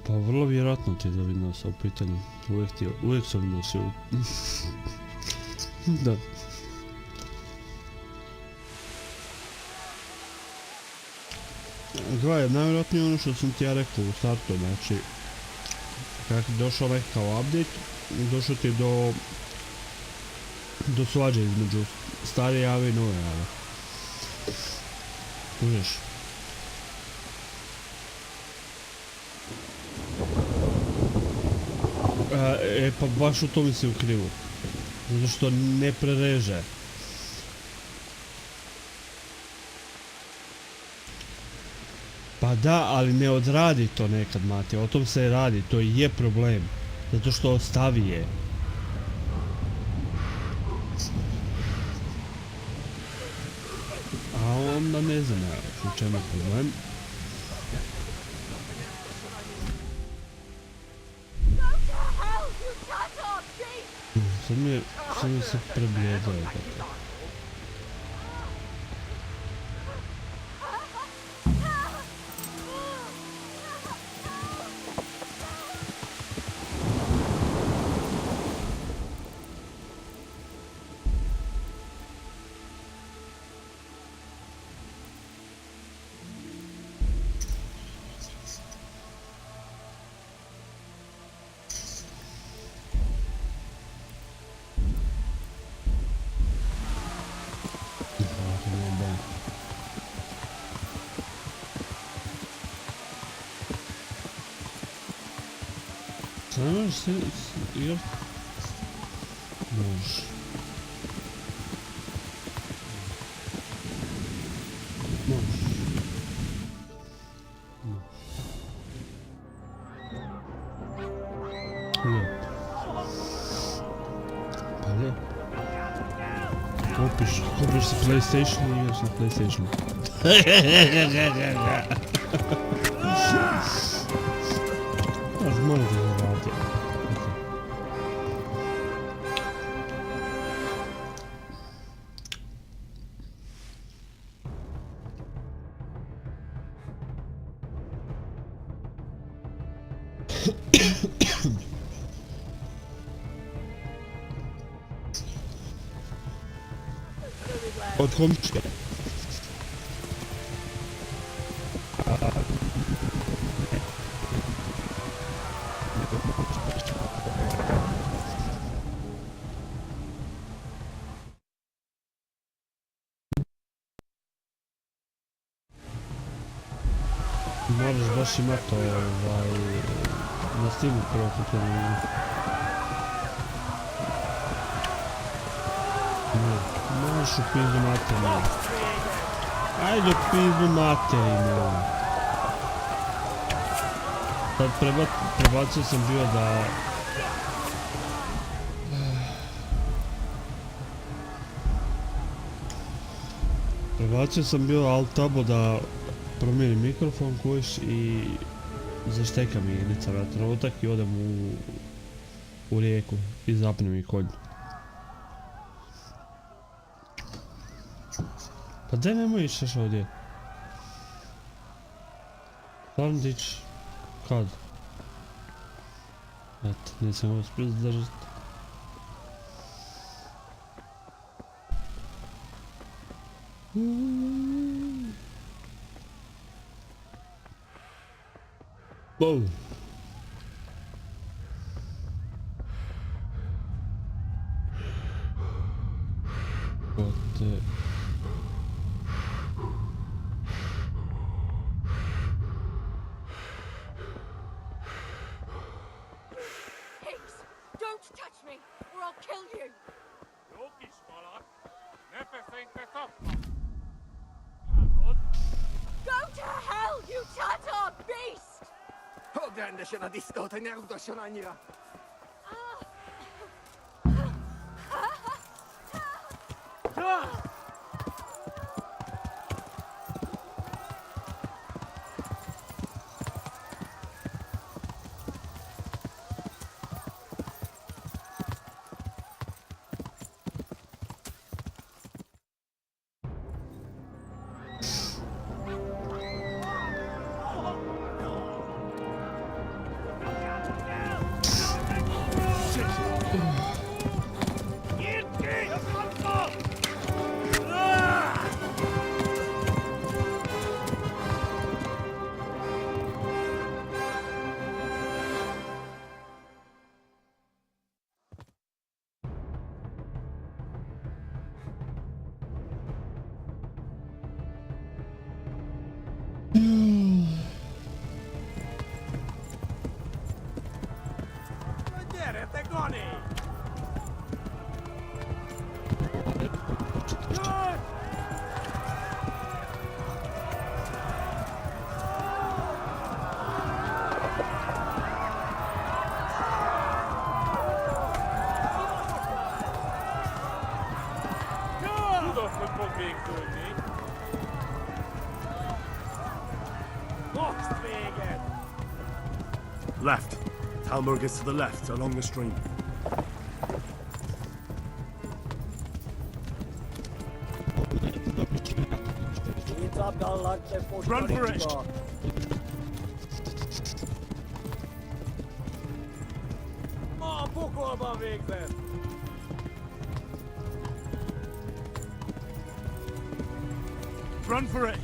Pa vrlo vjerojatno ti je za Windowsa u pitanju. Uvijek su Windowsi u... Da. Gledaj, najvjerojatnije ono što sam ti ja rekao u startu, znači kako je došao nekakav update, došao ti je do svađe između stare jave i nove jave. Kužiš? Pa baš u tome si u krivu. Zato što ne prereže. Pa da, ali ne odradi to nekad, Mate, o tom se radi, to i je problem. Zato što ostavi je. A onda ne znam ja u čemu je problem. Sad mi se preblijedao. Ne možeš se igrat? Možeš. Možeš. Lijep. Pa lijep. Kupiš si PlayStation i igraš na PlayStationu. Moram da zaradim. Od komčke. Moraš baš imat na Steamu prvo kupljenu igru. Moraš u pizdu materinu. Ajde u pizdu materinu. Sad prebacio sam bio da... Prebacio sam bio alt-tabo da promijenim mikrofon kojiš i zašteka mi igrica na trenutak i odem u rijeku i zapnem i konju. Pa daj nemoj ići još ovdje. Stvarno ti ići. Kad? Eto, nisam ga uspio zadržati. Wow. What the... Rendesen a disznót, hogy ne rugdosson annyira! Left. Talmor gets to the left, along the stream. Run for it! Run for it!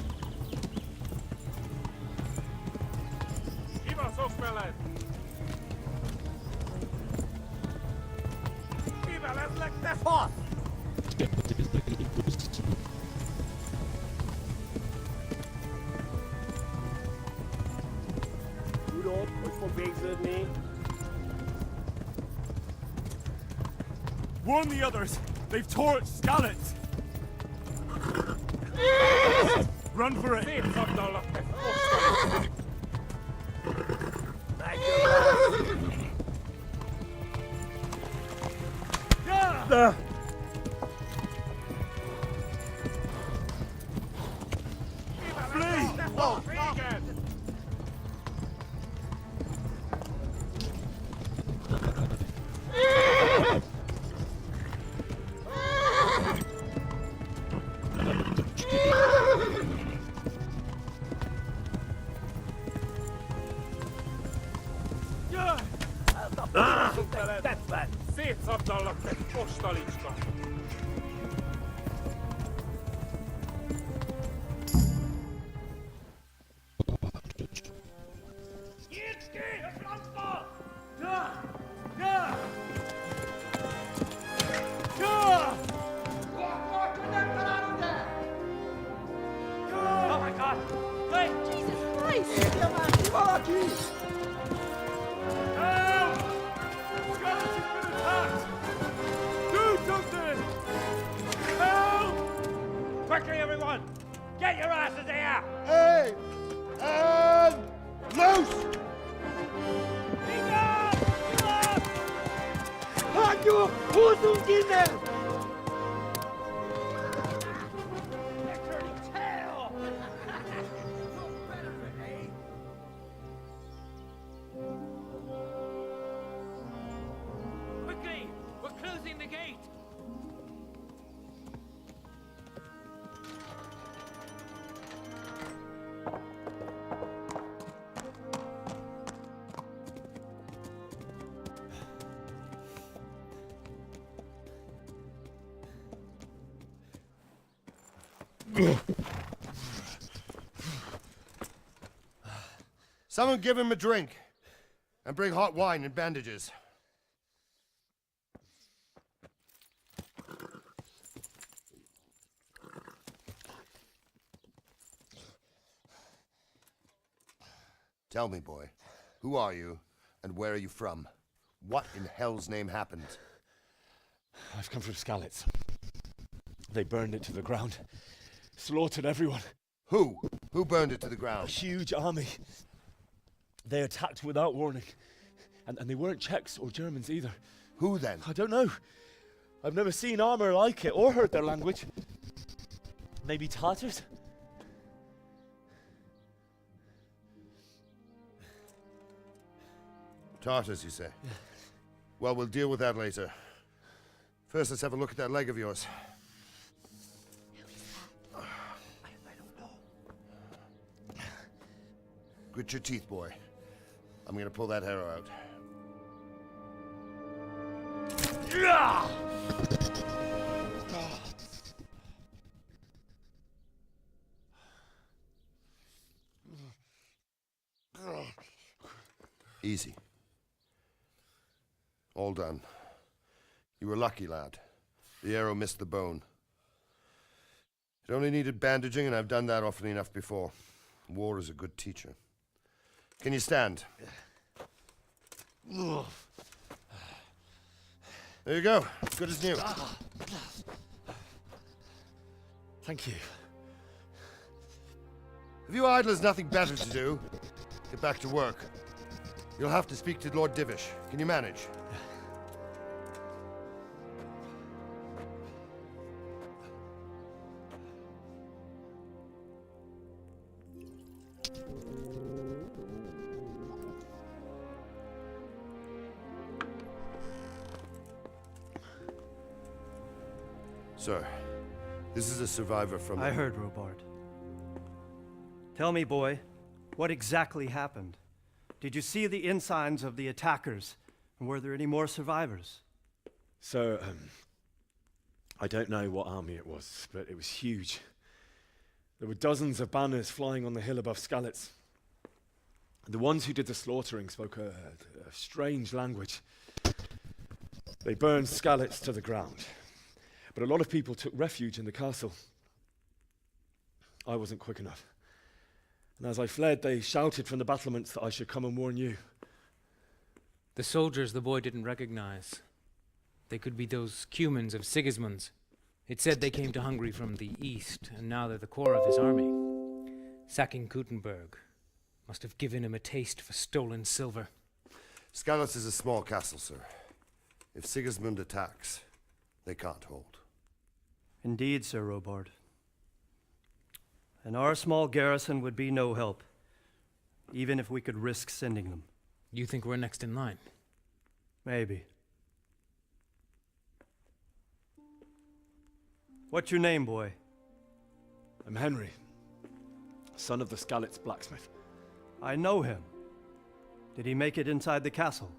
Warn the others! They've torched Skalitz! Run for it! Szétszabdallak, te postalicska! Nyitd ki a francba! Ja! Ja! Ja! Oh my God! Wait! Jesus Christ! Help! Skalitz has been attacked! Do something! Help! Quickly, everyone! Get your asses here! Hey! And loose! Hanyo! Húzzunk innen! They're turning tail! Quickly! We're closing the gate! Someone give him a drink. And bring hot wine and bandages. Tell me, boy, who are you and where are you from? What in hell's name happened? I've come from Skalitz. They burned it to the ground. Slaughtered everyone. Who? Who burned it to the A ground? huge army. They attacked without warning. And they weren't Czechs or Germans either. Who then? I don't know. I've never seen armor like it or heard their language. Maybe Tatars? Tartars, you say? Well, we'll deal with that later. First, let's have a look at that leg of yours. I don't know. Grit your teeth, boy. I'm gonna pull that arrow out. Easy. All done. You were lucky, lad. The arrow missed the bone. It only needed bandaging, and I've done that often enough before. War is a good teacher. Can you stand? There you go. Good as new. Thank you. Have you idlers nothing better to do? Get back to work. You'll have to speak to Lord Divish. Can you manage? Sir, this is a survivor from... I heard, Robard. Tell me, boy, what exactly happened? Did you see the ensigns of the attackers? And were there any more survivors? So, I don't know what army it was, but it was huge. There were dozens of banners flying on the hill above Skalitz. The ones who did the slaughtering spoke a strange language. They burned Skalitz to the ground, but a lot of people took refuge in the castle. I wasn't quick enough. And as I fled, they shouted from the battlements that I should come and warn you. The soldiers the boy didn't recognize. They could be those Cumans of Sigismund's. It said they came to Hungary from the east, and now they're the core of his army. Sacking Gutenberg must have given him a taste for stolen silver. Skalitz is a small castle, sir. If Sigismund attacks, they can't hold. Indeed, Sir Robard. And our small garrison would be no help, even if we could risk sending them. You think we're next in line? Maybe. What's your name, boy? I'm Henry, son of the Skalitz blacksmith. I know him. Did he make it inside the castle?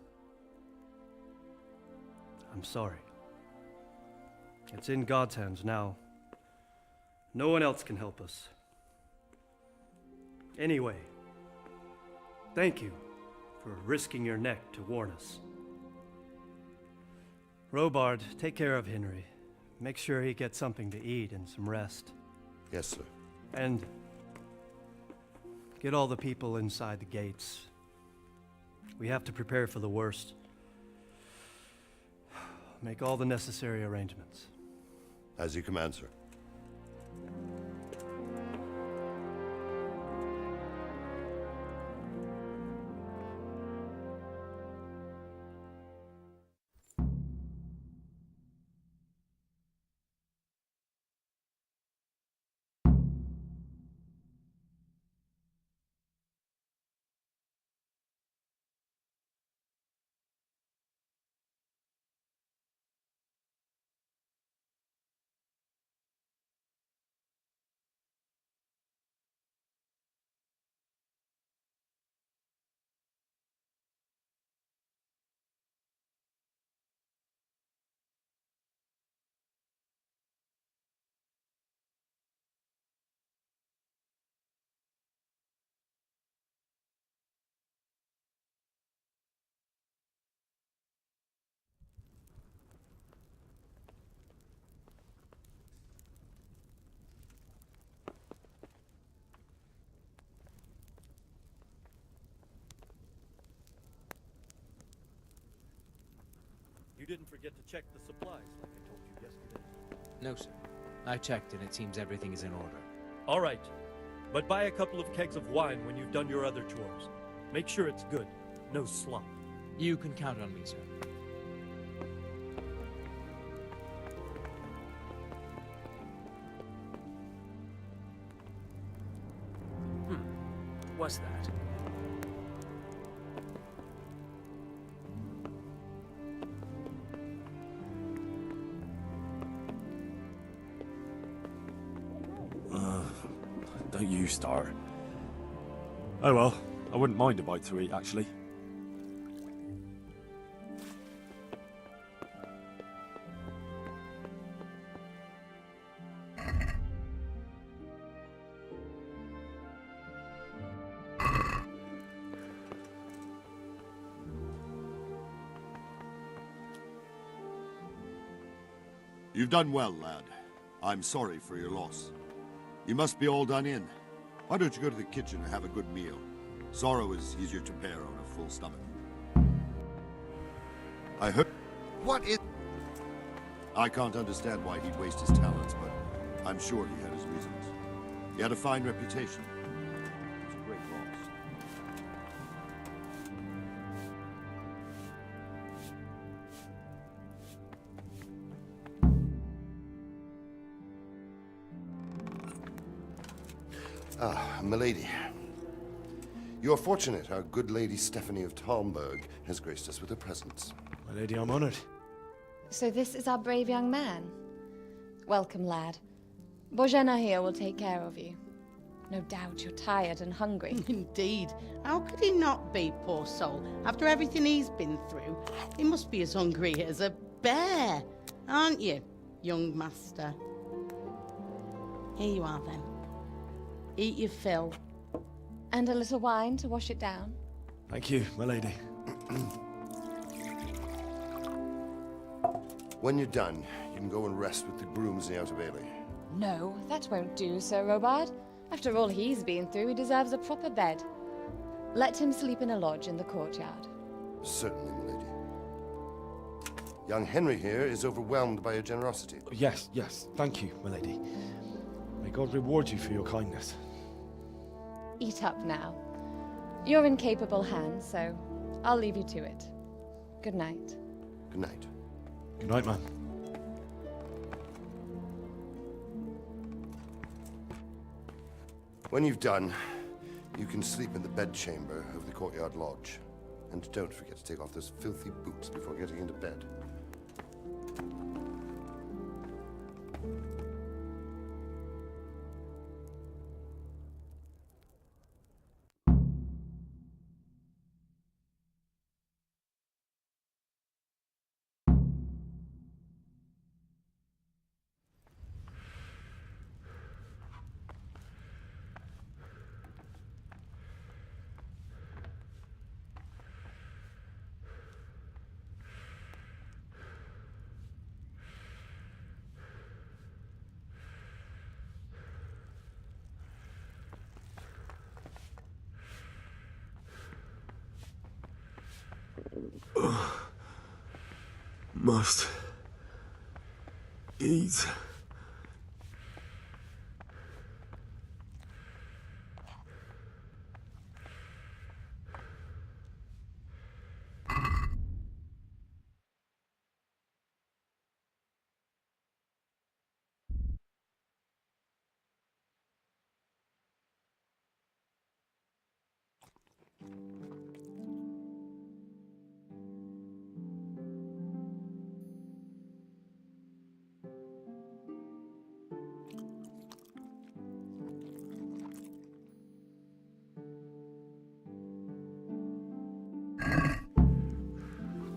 I'm sorry. It's in God's hands now. No one else can help us. Anyway, thank you for risking your neck to warn us. Robard, take care of Henry. Make sure he gets something to eat and some rest. Yes, sir. And get all the people inside the gates. We have to prepare for the worst. Make all the necessary arrangements. As you command, sir. You didn't forget to check the supplies like I told you yesterday. No, sir. I checked and it seems everything is in order. All right. But buy a couple of kegs of wine when you've done your other chores. Make sure it's good. No slop. You can count on me, sir. What's that? Don't you start. Oh well, I wouldn't mind a bite to eat, actually. You've done well, lad. I'm sorry for your loss. You must be all done in. Why don't you go to the kitchen and have a good meal? Sorrow is easier to bear on a full stomach. I heard... What is... I can't understand why he'd waste his talents, but I'm sure he had his reasons. He had a fine reputation. It was a great loss. Ah, milady. You're fortunate our good lady Stephanie of Talmberg has graced us with her presence. My lady, I'm honored. So this is our brave young man? Welcome, lad. Bojana here will take care of you. No doubt you're tired and hungry. Indeed. How could he not be, poor soul? After everything he's been through, he must be as hungry as a bear, aren't you, young master? Here you are, then. Eat your fill. And a little wine to wash it down. Thank you, my lady. When you're done, you can go and rest with the grooms in the Outer Bailey. No, that won't do, Sir Robard. After all he's been through, he deserves a proper bed. Let him sleep in a lodge in the courtyard. Certainly, my lady. Young Henry here is overwhelmed by your generosity. Yes, yes. Thank you, my lady. May God reward you for your kindness. Eat up now. You're in capable hands, so I'll leave you to it. Good night. Good night. Good night, man. When you've done, you can sleep in the bedchamber of the courtyard lodge. And don't forget to take off those filthy boots before getting into bed. Must eat.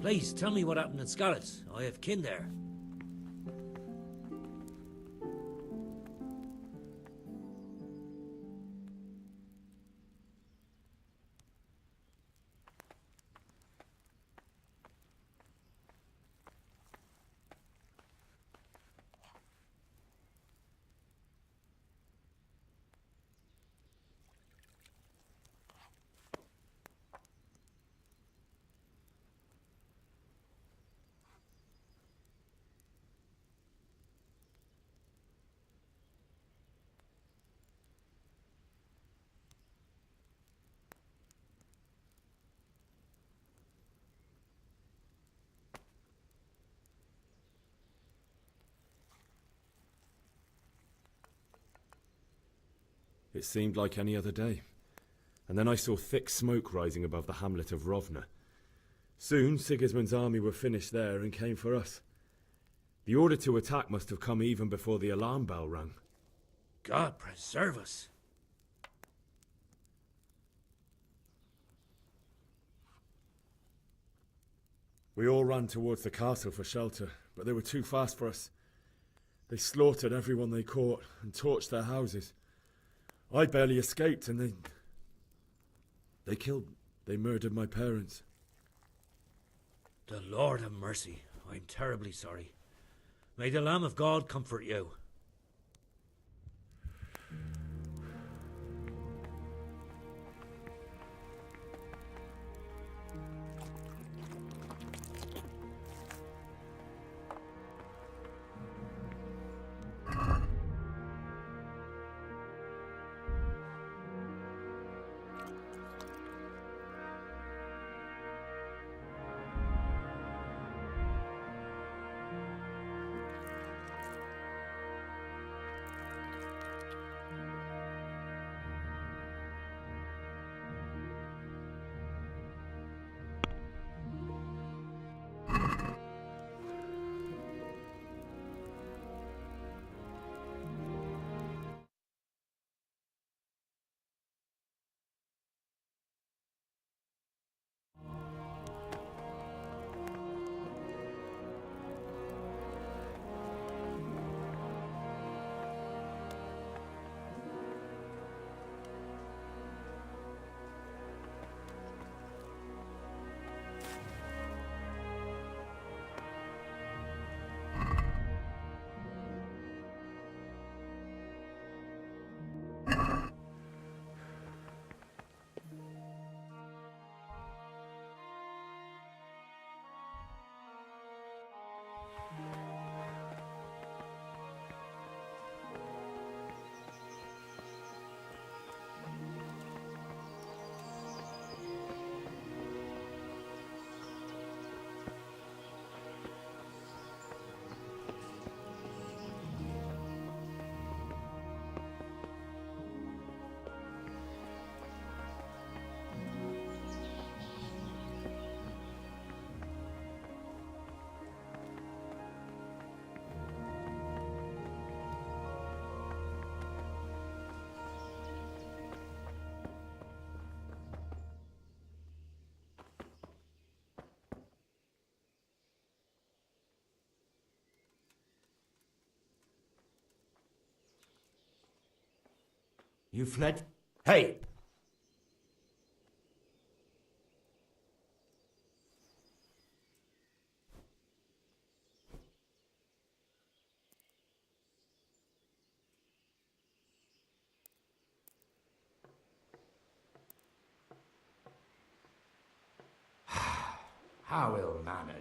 Please, tell me what happened in Scarlet. I have kin there. It seemed like any other day. And then I saw thick smoke rising above the hamlet of Rovna. Soon Sigismund's army were finished there and came for us. The order to attack must have come even before the alarm bell rang. God preserve us. We all ran towards the castle for shelter, but they were too fast for us. They slaughtered everyone they caught and torched their houses. I barely escaped, and they murdered my parents. The Lord have mercy. I'm terribly sorry. May the Lamb of God comfort you. You fled? Hey! How ill-mannered.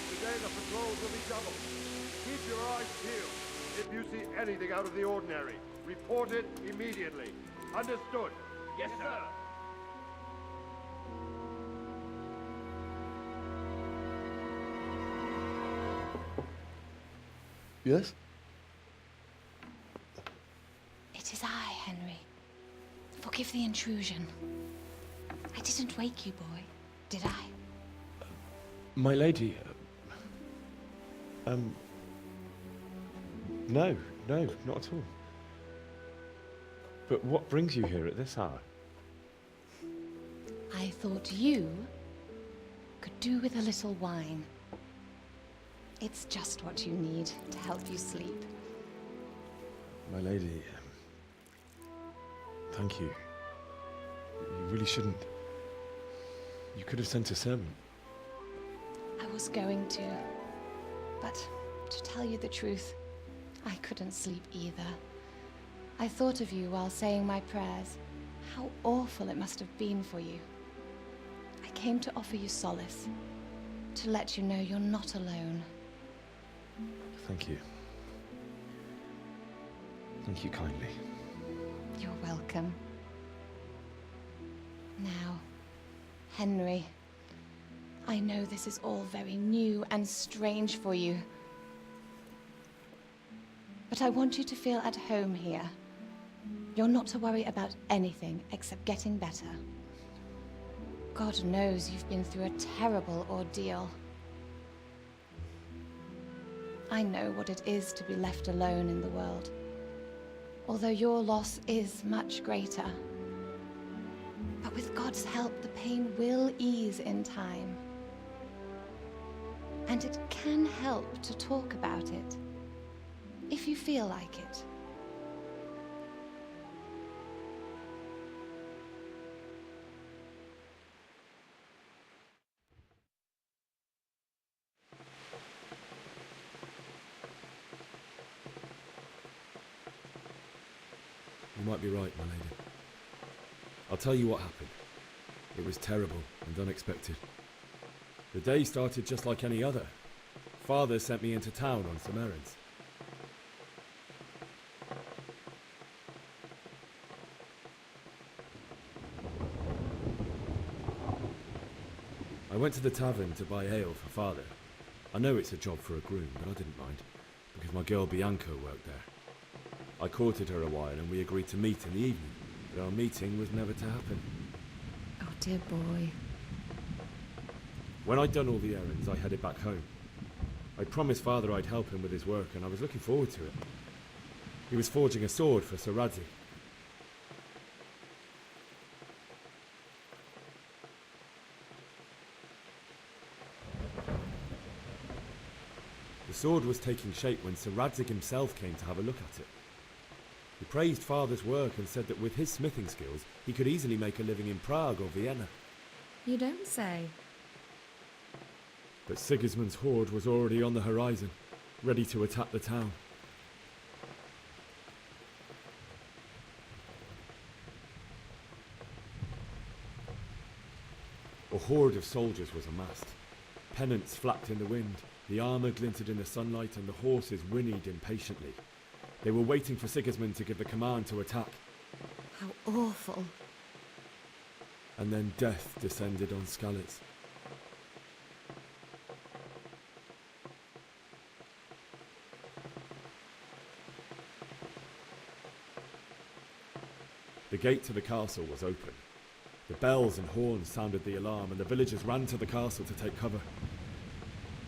Today the patrols will be doubled. Keep your eyes peeled. If you see anything out of the ordinary, report it immediately. Understood? Yes, sir. Yes? It is I, Henry. Forgive the intrusion. I didn't wake you, boy, did I? My lady, no, not at all. But what brings you here at this hour? I thought you could do with a little wine. It's just what you need to help you sleep. My lady, thank you. You really shouldn't. You could have sent a servant. I was going to, but to tell you the truth, I couldn't sleep either. I thought of you while saying my prayers. How awful it must have been for you. I came to offer you solace, to let you know you're not alone. Thank you. Thank you kindly. You're welcome. Now, Henry, I know this is all very new and strange for you. But I want you to feel at home here. You're not to worry about anything except getting better. God knows you've been through a terrible ordeal. I know what it is to be left alone in the world, although your loss is much greater. But with God's help, the pain will ease in time. And it can help to talk about it, if you feel like it. You might be right, my lady. I'll tell you what happened. It was terrible and unexpected. The day started just like any other. Father sent me into town on some errands. I went to the tavern to buy ale for Father. I know it's a job for a groom, but I didn't mind, because my girl Bianca worked there. I courted her a while and we agreed to meet in the evening, but our meeting was never to happen. Oh, dear boy. When I'd done all the errands, I headed back home. I promised Father I'd help him with his work, and I was looking forward to it. He was forging a sword for Sir Radzi. The sword was taking shape when Sir Radzig himself came to have a look at it. He praised Father's work and said that with his smithing skills, he could easily make a living in Prague or Vienna. You don't say. But Sigismund's horde was already on the horizon, ready to attack the town. A horde of soldiers was amassed. Pennants flapped in the wind, the armour glinted in the sunlight, and the horses whinnied impatiently. They were waiting for Sigismund to give the command to attack. How awful. and then death descended on Skalitz. The gate to the castle was open. The bells and horns sounded the alarm, and the villagers ran to the castle to take cover.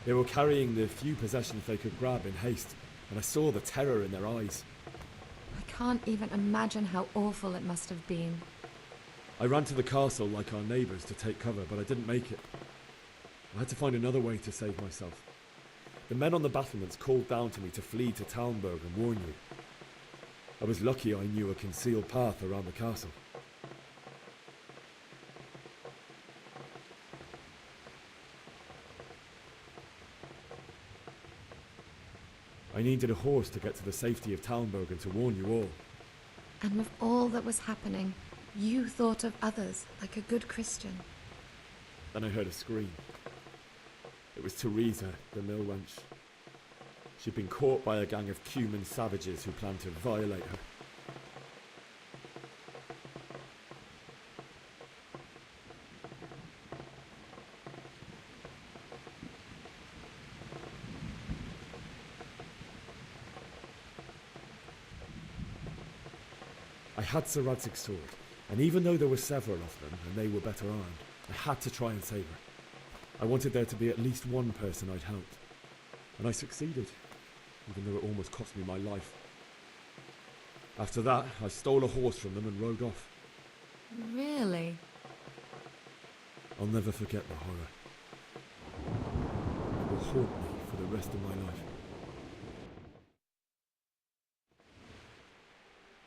They were carrying the few possessions they could grab in haste, and I saw the terror in their eyes. I can't even imagine how awful it must have been. I ran to the castle like our neighbours to take cover, but I didn't make it. I had to find another way to save myself. The men on the battlements called down to me to flee to Talmberg and warn you. I was lucky I knew a concealed path around the castle. I needed a horse to get to the safety of Talmberg and to warn you all. And with all that was happening, you thought of others like a good Christian. Then I heard a scream. It was Teresa, the mill wench. She'd been caught by a gang of Cuman savages who planned to violate her. I had Sir Radzig's sword, and even though there were several of them, and they were better armed, I had to try and save her. I wanted there to be at least one person I'd helped. And I succeeded, even though it almost cost me my life. After that, I stole a horse from them and rode off. Really? I'll never forget the horror. It will haunt me for the rest of my life.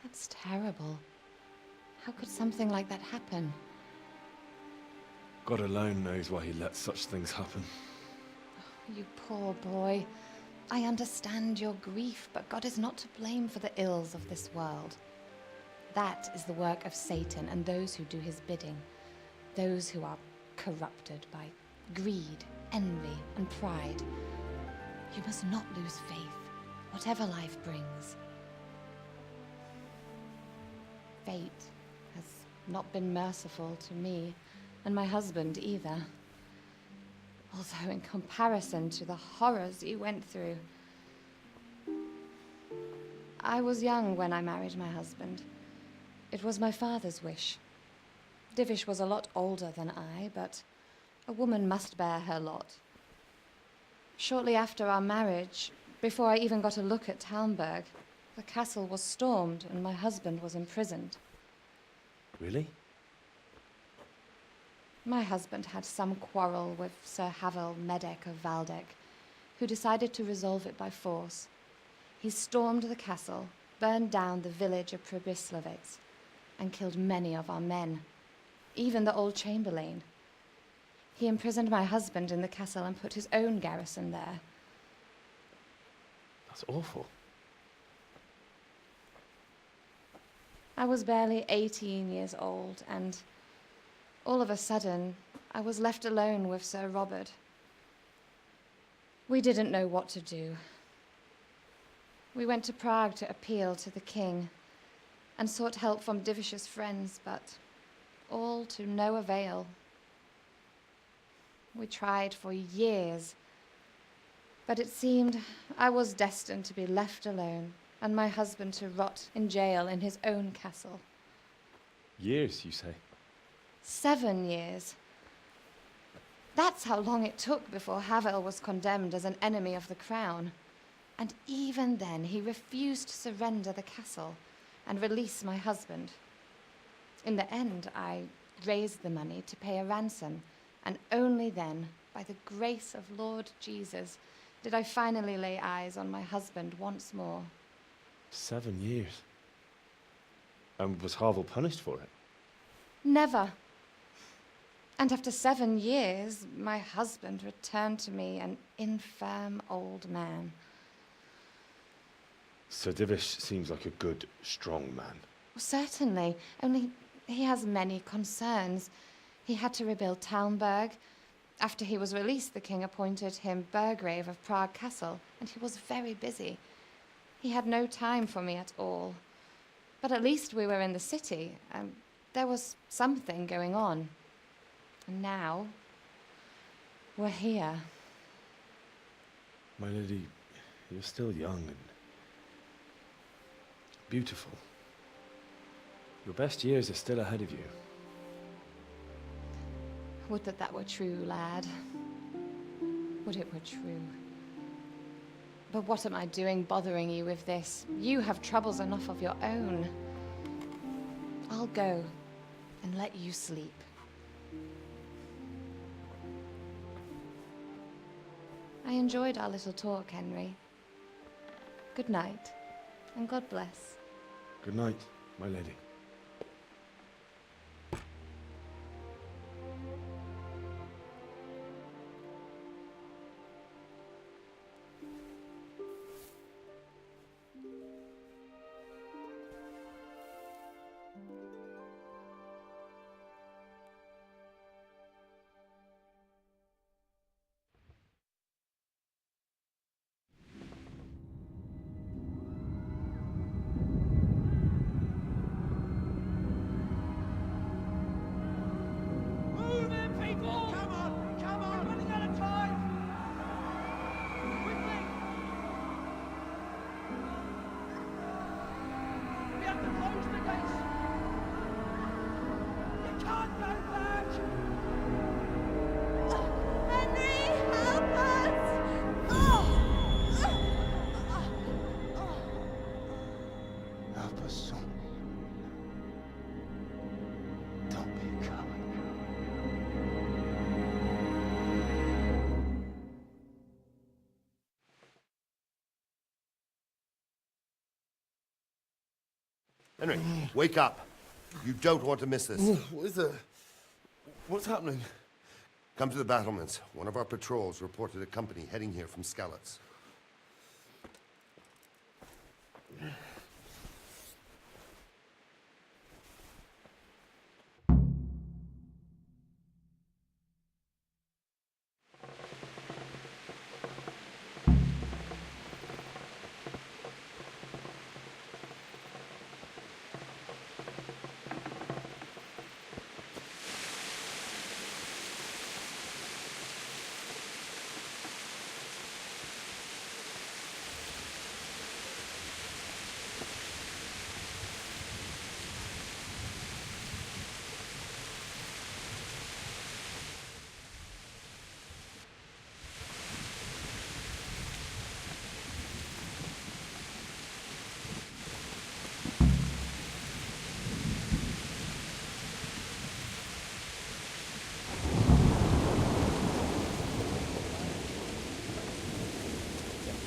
That's terrible. How could something like that happen? God alone knows why he lets such things happen. You poor boy. I understand your grief, but God is not to blame for the ills of this world. That is the work of Satan and those who do his bidding. Those who are corrupted by greed, envy, and pride. You must not lose faith, whatever life brings. Fate has not been merciful to me, and my husband either. Although in comparison to the horrors you went through. I was young when I married my husband. It was my father's wish. Divish was a lot older than I, but a woman must bear her lot. Shortly after our marriage, before I even got a look at Talmberg, the castle was stormed and my husband was imprisoned. Really? My husband had some quarrel with Sir Havel Medek of Valdek, who decided to resolve it by force. He stormed the castle, burned down the village of Pribyslavitz, and killed many of our men, even the old chamberlain. He imprisoned my husband in the castle and put his own garrison there. That's awful. I was barely 18 years old, and all of a sudden, I was left alone with Sir Robert. We didn't know what to do. We went to Prague to appeal to the king and sought help from Divish's friends, but all to no avail. We tried for years, but it seemed I was destined to be left alone and my husband to rot in jail in his own castle. Years, you say? 7 years. That's how long it took before Havel was condemned as an enemy of the crown. And even then, he refused to surrender the castle and release my husband. In the end, I raised the money to pay a ransom, and only then, by the grace of Lord Jesus, did I finally lay eyes on my husband once more. 7 years? And was Havel punished for it? Never. And after 7 years, my husband returned to me an infirm old man. Sir Divish seems like a good, strong man. Certainly, only he has many concerns. He had to rebuild Talmberg. After he was released, the king appointed him Burgrave of Prague Castle, and he was very busy. He had no time for me at all. But at least we were in the city, and There was something going on. And now, we're here. My lady, you're still young and beautiful. Your best years are still ahead of you. Would that that were true, lad. Would it were true. But what am I doing bothering you with this? You have troubles enough of your own. I'll go and let you sleep. I enjoyed our little talk, Henry. Good night, and God bless. Good night, my lady. Move in, people! Come on! Come on! We're running out of time! Quickly! We have to close the gates! You can't go back! Henry, help us! Help us soon. Don't be a coward. Henry, wake up. You don't want to miss this. What is it? What's happening? Come to the battlements. One of our patrols reported a company heading here from Skalitz.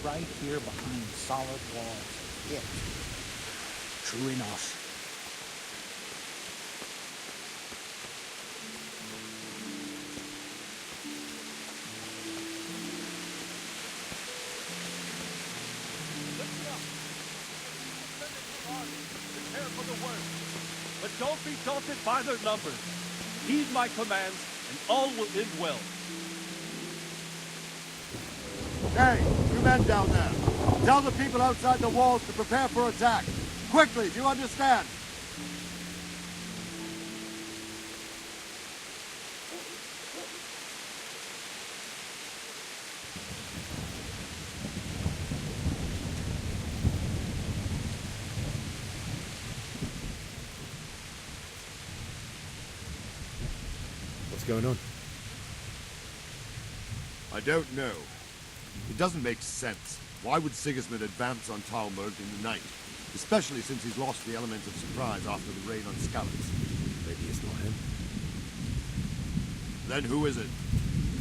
Right here behind solid walls. It. True enough. Listen up! Prepare for the worst. But don't be daunted by their numbers. Heed my commands, and all will end well. Hey, you men down there. Tell the people outside the walls to prepare for attack. Quickly, do you understand? What's going on? I don't know. It doesn't make sense. Why would Sigismund advance on Talmud in the night? Especially since he's lost the element of surprise after the raid on Skalitz. Maybe it's not him. Then who is it?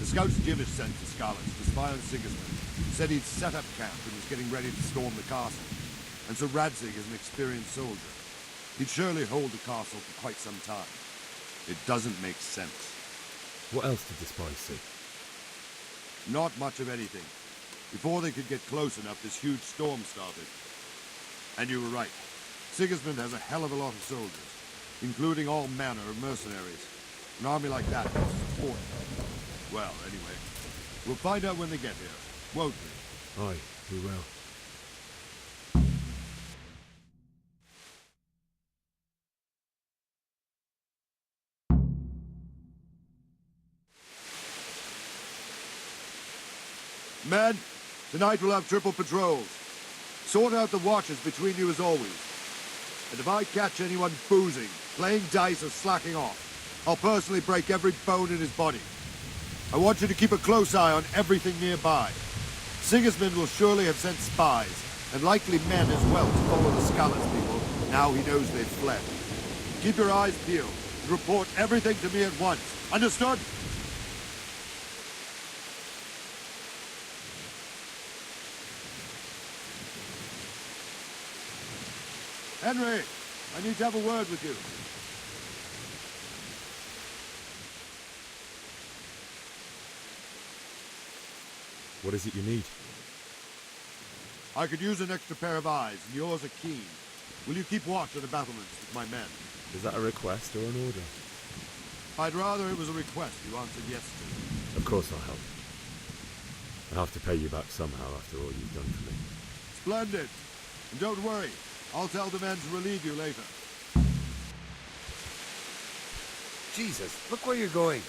The scouts Jivish sent to Skalitz to spy on Sigismund. Said he'd set up camp and was getting ready to storm the castle. And so Radzig is an experienced soldier. He'd surely hold the castle for quite some time. It doesn't make sense. What else did the spies see? Not much of anything. Before they could get close enough, this huge storm started. And you were right. Sigismund has a hell of a lot of soldiers, including all manner of mercenaries. An army like that is support. Well, anyway, we'll find out when they get here, won't we? Aye, we will. Men, tonight we'll have triple patrols. Sort out the watches between you as always. And if I catch anyone boozing, playing dice or slacking off, I'll personally break every bone in his body. I want you to keep a close eye on everything nearby. Sigismund will surely have sent spies, and likely men as well, to follow the Skalitz people, now he knows they've fled. Keep your eyes peeled, and report everything to me at once. Understood? Henry, I need to have a word with you. What is it you need? I could use an extra pair of eyes, and yours are keen. Will you keep watch on the battlements with my men? Is that a request or an order? I'd rather it was a request you answered yes to. Of course I'll help. I'll have to pay you back somehow after all you've done for me. Splendid. And don't worry, I'll tell the men to relieve you later. Jesus, look where you're going.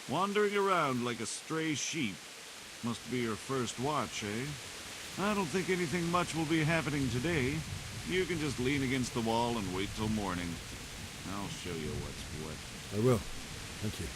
Wandering around like a stray sheep. Must be your first watch, eh? I don't think anything much will be happening today. You can just lean against the wall and wait till morning. I'll show you what's what. I will. Thank you.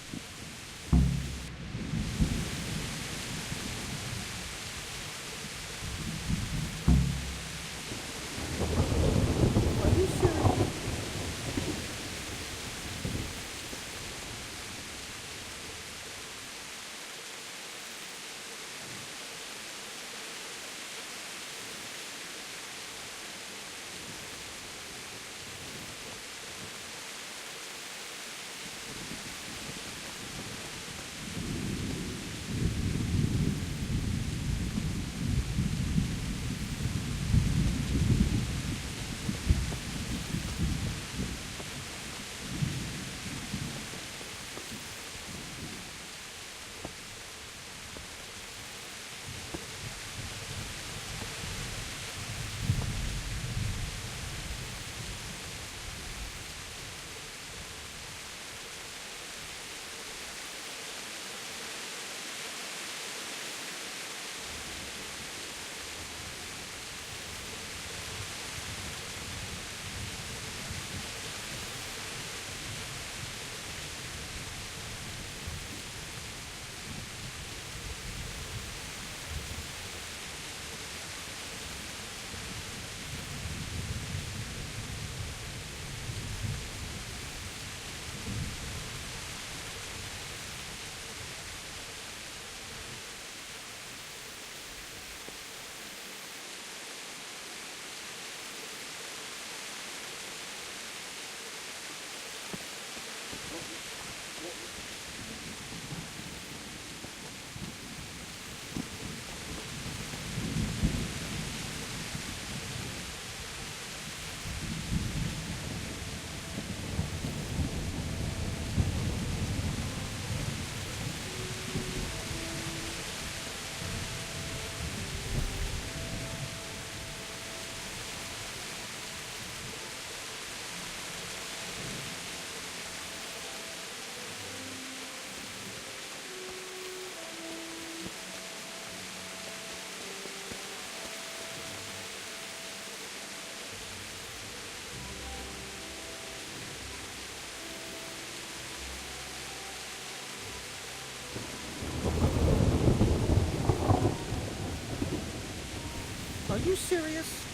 Are you serious?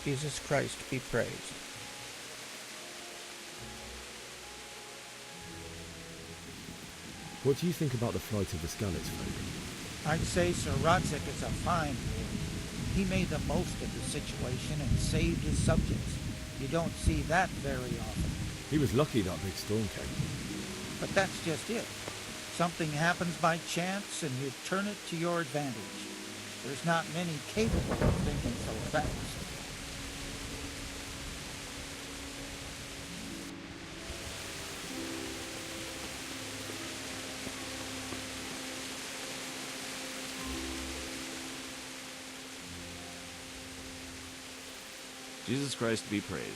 Jesus Christ be praised. What do you think about the flight of the Skalitz folk? I'd say Sir Rodzik is a fine lord. He made the most of the situation and saved his subjects. You don't see that very often. He was lucky that big storm came. But that's just it. Something happens by chance and you turn it to your advantage. There's not many capable of thinking so fast. Jesus Christ be praised.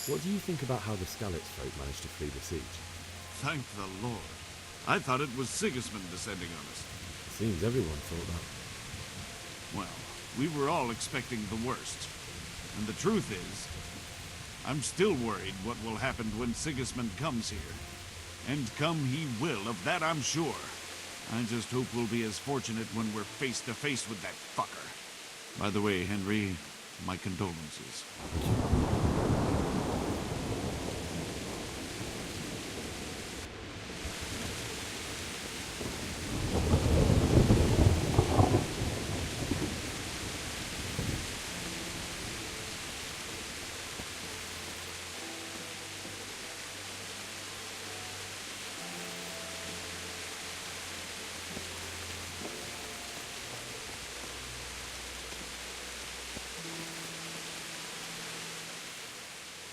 What do you think about how the Skalitz folk managed to flee the siege? Thank the Lord. I thought it was Sigismund descending on us. Seems everyone thought that. Well, we were all expecting the worst. And the truth is, I'm still worried what will happen when Sigismund comes here. And come he will, of that I'm sure. I just hope we'll be as fortunate when we're face to face with that fucker. By the way, Henry, my condolences.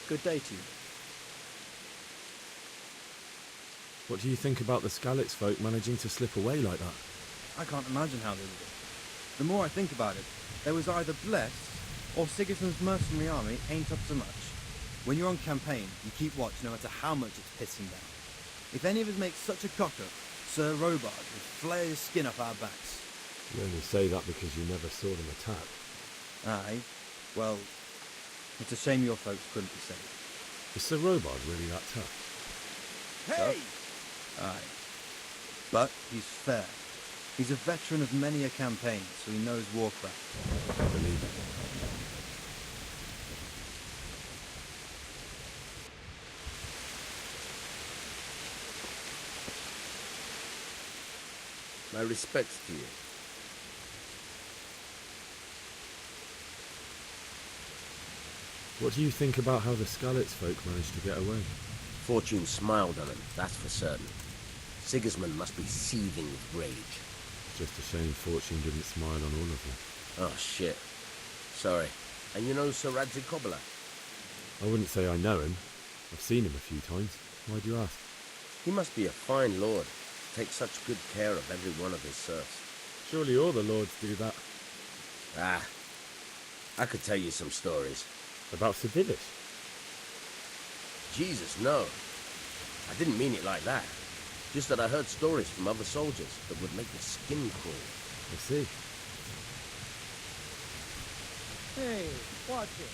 Good day to you. What do you think about the Skalitz folk managing to slip away like that? I can't imagine how they did it. The more I think about it, they was either blessed, or Sigismund's mercenary army ain't up to much. When you're on campaign, you keep watch no matter how much it's pissing down. If any of us make such a cock-up, Sir Robard would flare his skin off our backs. You only say that because you never saw them attack. Aye, well, it's a shame your folks couldn't be saved. Is Sir Robard really that tough? Hey! Aye. But he's fair. He's a veteran of many a campaign, so he knows warcraft. I believe it. My respects to you. What do you think about how the Skalitz folk managed to get away? Fortune smiled on him, that's for certain. Sigismund must be seething with rage. Just a shame Fortune didn't smile on all of them. Oh, shit. Sorry. And you know Sir Radzik Kobyla? I wouldn't say I know him. I've seen him a few times. Why do you ask? He must be a fine lord. Takes such good care of every one of his serfs. Surely all the lords do that. Ah, I could tell you some stories. About Sir Divish? Jesus, no. I didn't mean it like that. Just that I heard stories from other soldiers that would make the skin crawl. I see. Hey, watch it.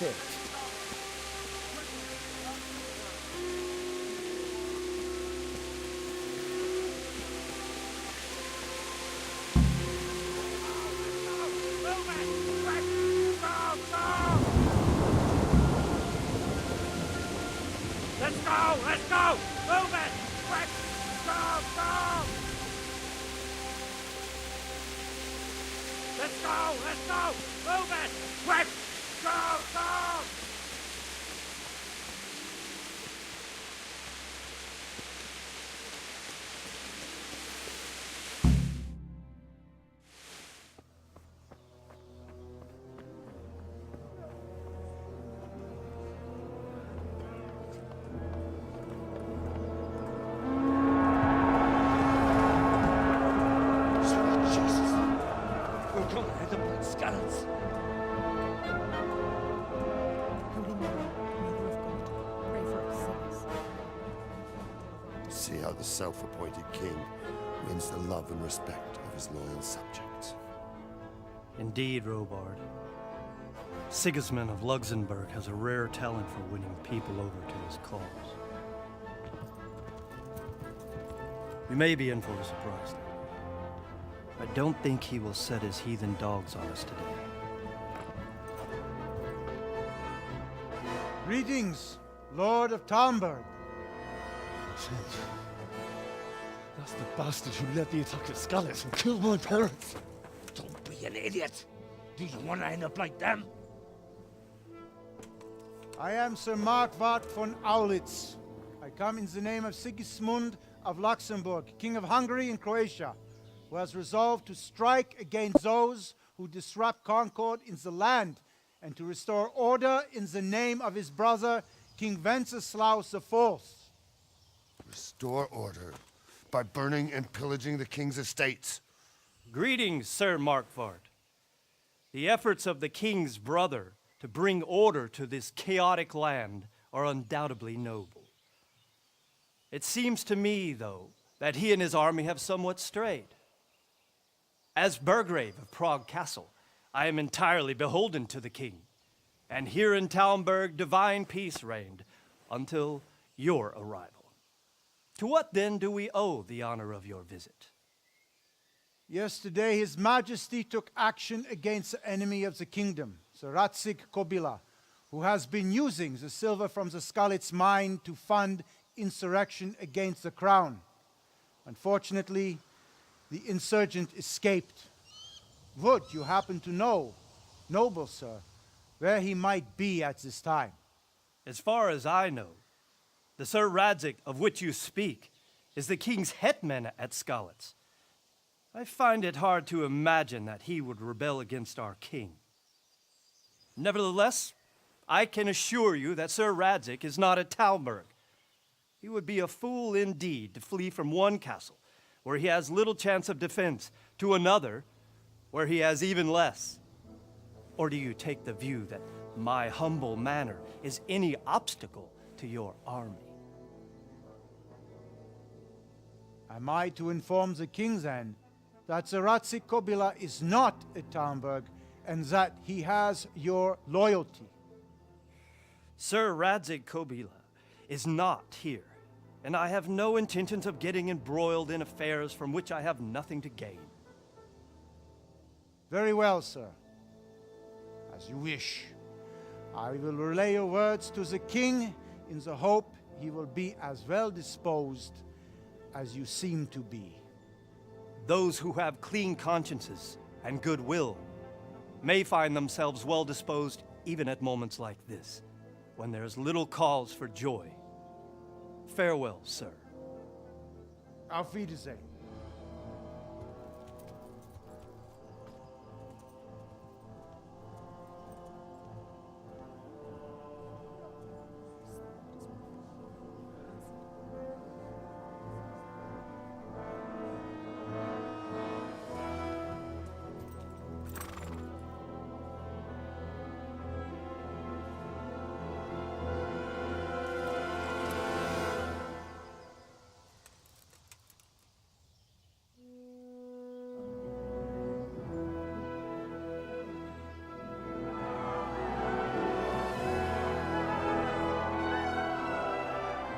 it. Let's go! Let's go! Move it! Quick! Go! Go! Let's go! Let's go! Move it! Quick! Go! Go! We're gonna end up like scallops. Holy Mary, Mother of God, pray for us sinners. See how the self-appointed king wins the love and respect of his loyal subjects. Indeed, Robard. Sigismund of Luxembourg has a rare talent for winning people over to his cause. We may be in for a surprise, though. I don't think he will set his heathen dogs on us today. Greetings, Lord of Talmberg. That's the bastard who led the attack at Scarlet and killed my parents. Don't be an idiot. Do you want to end up like them? I am Sir Markwart von Aulitz. I come in the name of Sigismund of Luxembourg, King of Hungary and Croatia, who has resolved to strike against those who disrupt concord in the land and to restore order in the name of his brother, King Wenceslaus IV. Restore order by burning and pillaging the king's estates. Greetings, Sir Markwart. The efforts of the king's brother to bring order to this chaotic land are undoubtedly noble. It seems to me, though, that he and his army have somewhat strayed. As Burgrave of Prague Castle, I am entirely beholden to the king, and here in Talmberg divine peace reigned until your arrival. To what then do we owe the honor of your visit? Yesterday, His Majesty took action against the enemy of the kingdom, Sir Radzig Kobyla, who has been using the silver from the Skalitz mine to fund insurrection against the crown. Unfortunately, the insurgent escaped. Would you happen to know, noble sir, where he might be at this time? As far as I know, the Sir Radzig of which you speak is the king's hetman at Skalitz. I find it hard to imagine that he would rebel against our king. Nevertheless, I can assure you that Sir Radzig is not at Talmberg. He would be a fool indeed to flee from one castle where he has little chance of defense to another where he has even less. Or do you take the view that my humble manner is any obstacle to your army? Am I to inform the king then that Sir Radzig Kobyla is not at Talmberg and that he has your loyalty? Sir Radzig Kobyla is not here, and I have no intentions of getting embroiled in affairs from which I have nothing to gain. Very well, sir. As you wish. I will relay your words to the king in the hope he will be as well disposed as you seem to be. Those who have clean consciences and goodwill may find themselves well disposed even at moments like this, when there's little cause for joy. Farewell, sir. Auf Wiedersehen.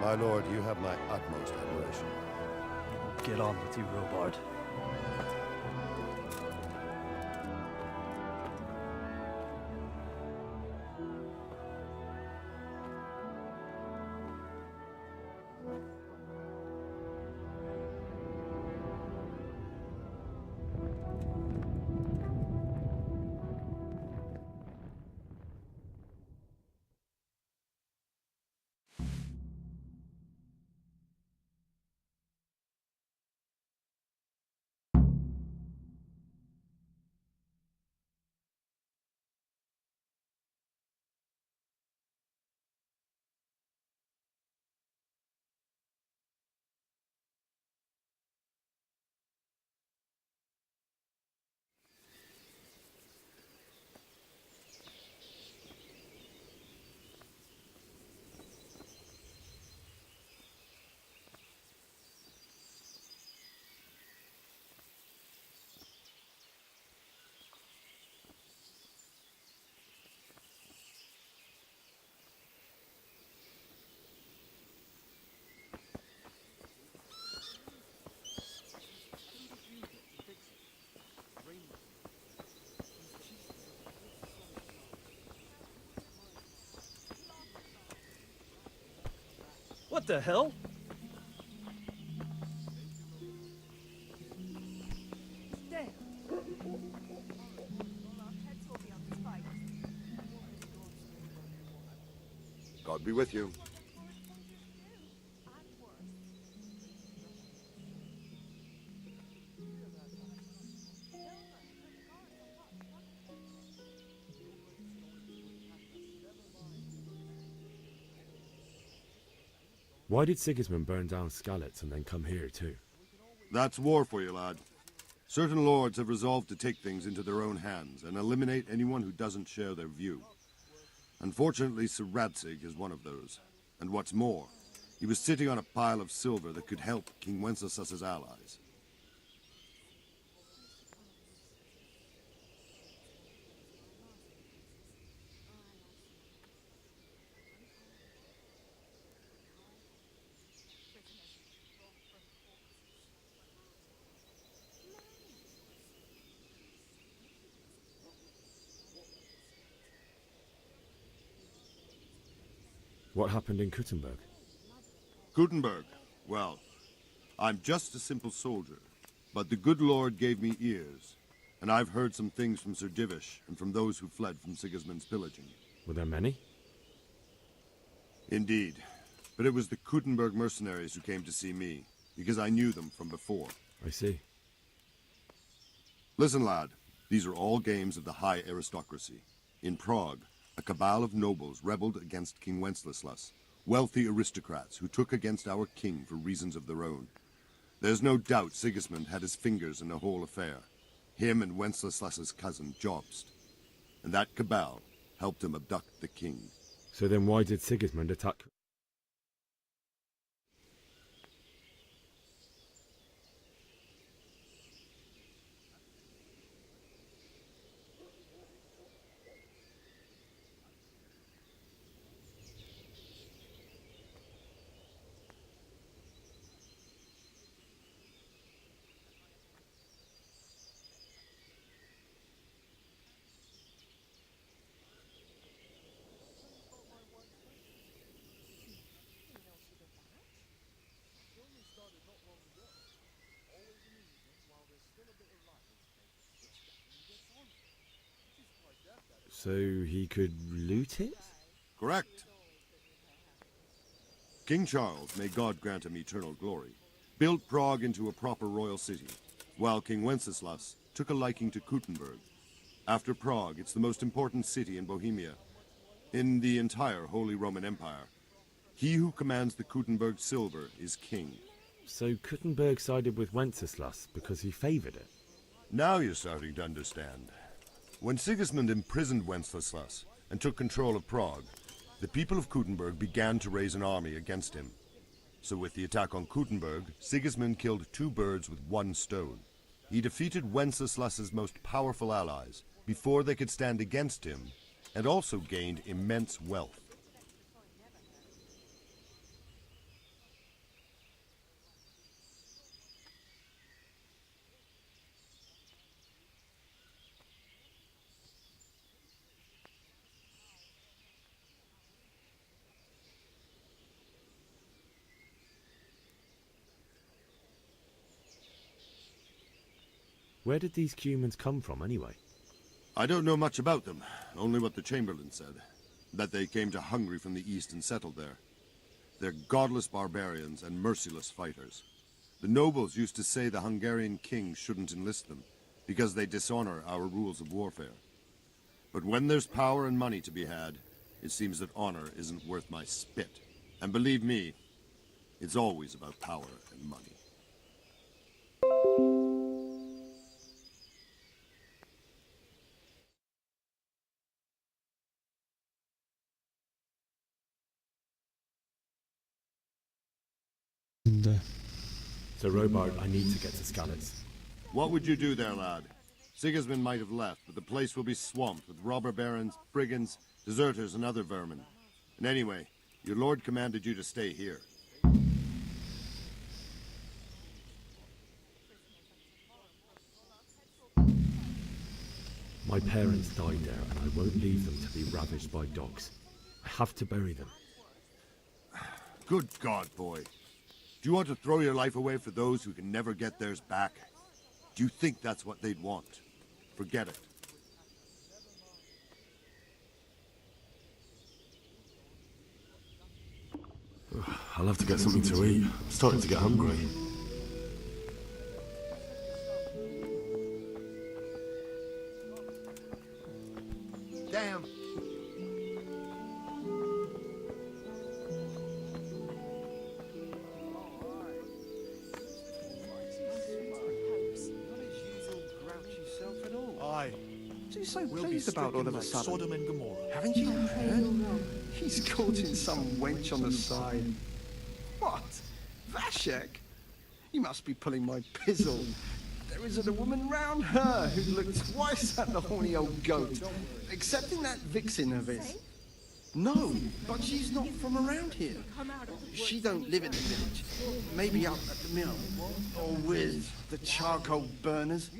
My lord, you have my utmost admiration. Get on with you, Robard. What the hell? Damn. God be with you. Why did Sigismund burn down Skalitz and then come here too? That's war for you, lad. Certain lords have resolved to take things into their own hands and eliminate anyone who doesn't share their view. Unfortunately, Sir Radzig is one of those. And what's more, he was sitting on a pile of silver that could help King Wenceslas's allies. What happened in Kuttenberg? Gutenberg, well, I'm just a simple soldier, but the good Lord gave me ears, and I've heard some things from Sir Divish and from those who fled from Sigismund's pillaging. Were there many? Indeed, but it was the Kuttenberg mercenaries who came to see me, because I knew them from before. I see. Listen, lad, these are all games of the high aristocracy. In Prague, a cabal of nobles rebelled against King Wenceslas, wealthy aristocrats who took against our king for reasons of their own. There's no doubt Sigismund had his fingers in the whole affair. Him and Wenceslas's cousin, Jobst. And that cabal helped him abduct the king. So then why did Sigismund attack... So he could loot it? Correct. King Charles, may God grant him eternal glory, built Prague into a proper royal city, while King Wenceslas took a liking to Kuttenberg. After Prague, it's the most important city in Bohemia, in the entire Holy Roman Empire. He who commands the Kuttenberg silver is king. So Kuttenberg sided with Wenceslas because he favoured it? Now you're starting to understand. When Sigismund imprisoned Wenceslas and took control of Prague, the people of Kuttenberg began to raise an army against him. So with the attack on Kuttenberg, Sigismund killed two birds with one stone. He defeated Wenceslas's most powerful allies before they could stand against him, and also gained immense wealth. Where did these humans come from, anyway? I don't know much about them, only what the Chamberlain said. That they came to Hungary from the east and settled there. They're godless barbarians and merciless fighters. The nobles used to say the Hungarian king shouldn't enlist them, because they dishonor our rules of warfare. But when there's power and money to be had, it seems that honor isn't worth my spit. And believe me, it's always about power and money. So, Robart, I need to get to Skalitz. What would you do there, lad? Sigismund might have left, but the place will be swamped with robber barons, brigands, deserters, and other vermin. And anyway, your lord commanded you to stay here. My parents died there, and I won't leave them to be ravaged by dogs. I have to bury them. Good God, boy. Do you want to throw your life away for those who can never get theirs back? Do you think that's what they'd want? Forget it. I'll have to get something to eat. I'm starting to get hungry. Damn. Aye. What are you so We'll be pleased about all stricken of a like sudden? Sodom and Gomorrah. Haven't you heard? He's courting some wench on the side. What? Vashek? You must be pulling my pizzle. There isn't a woman round her who'd look twice at the horny old goat, excepting that vixen of his. No, but she's not from around here. She don't live in the village. Maybe up at the mill, or with the charcoal burners.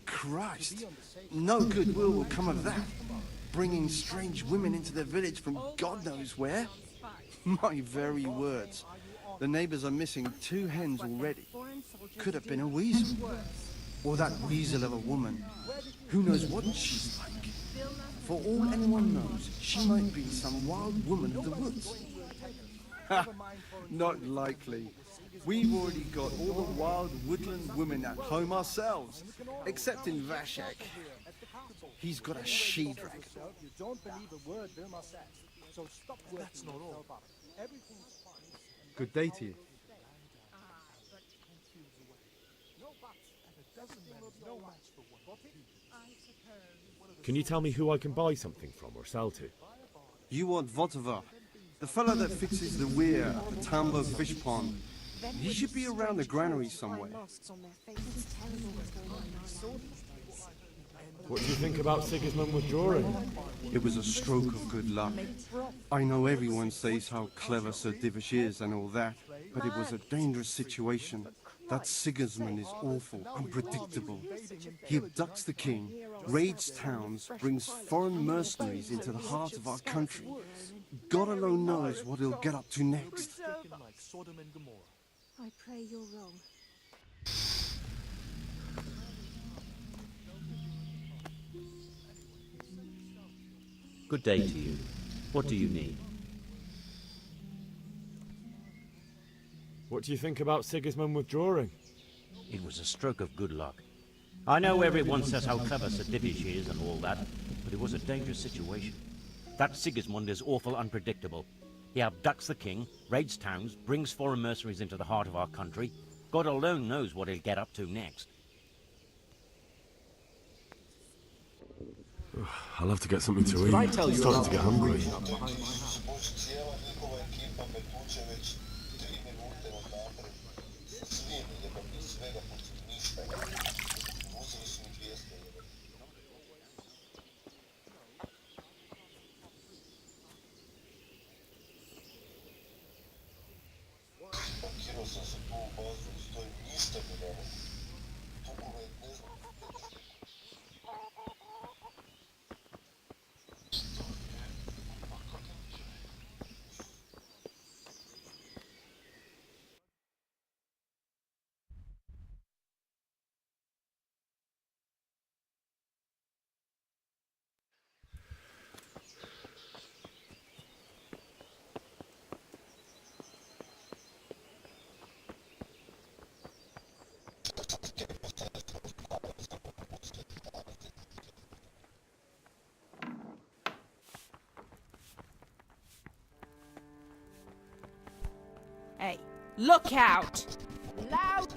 Christ, no goodwill will come of that. Bringing strange women into the village from God knows where. My very words. The neighbors are missing 2 hens already. Could have been a weasel. Or that weasel of a woman. Who knows what she's like? For all anyone knows, she might be some wild woman of the woods. Ha! Not likely. We've already got all the wild woodland women at home ourselves, except in Vashek. He's got a she-dragon. That's not all. Good day to you. Can you tell me who I can buy something from or sell to? You want Votova, the fellow that fixes the weir at the Tambo fish pond. He should be around the granary somewhere. What do you think about Sigismund withdrawing? It was a stroke of good luck. I know everyone says how clever Sir Divish is and all that, but it was a dangerous situation. That Sigismund is awful, unpredictable. He abducts the king, raids towns, brings foreign mercenaries into the heart of our country. God alone knows what he'll get up to next. Like Sodom and Gomorrah. I pray you're wrong. Good day to you. What do you need? What do you think about Sigismund withdrawing? It was a stroke of good luck. I know everyone says how clever Sir Divish is and all that, but it was a dangerous situation. That Sigismund is awful unpredictable. He abducts the king, raids towns, brings foreign mercenaries into the heart of our country. God alone knows what he'll get up to next. I'll have to get something to eat. I tell I'm you starting about to get hungry. Hey, look out! Loud!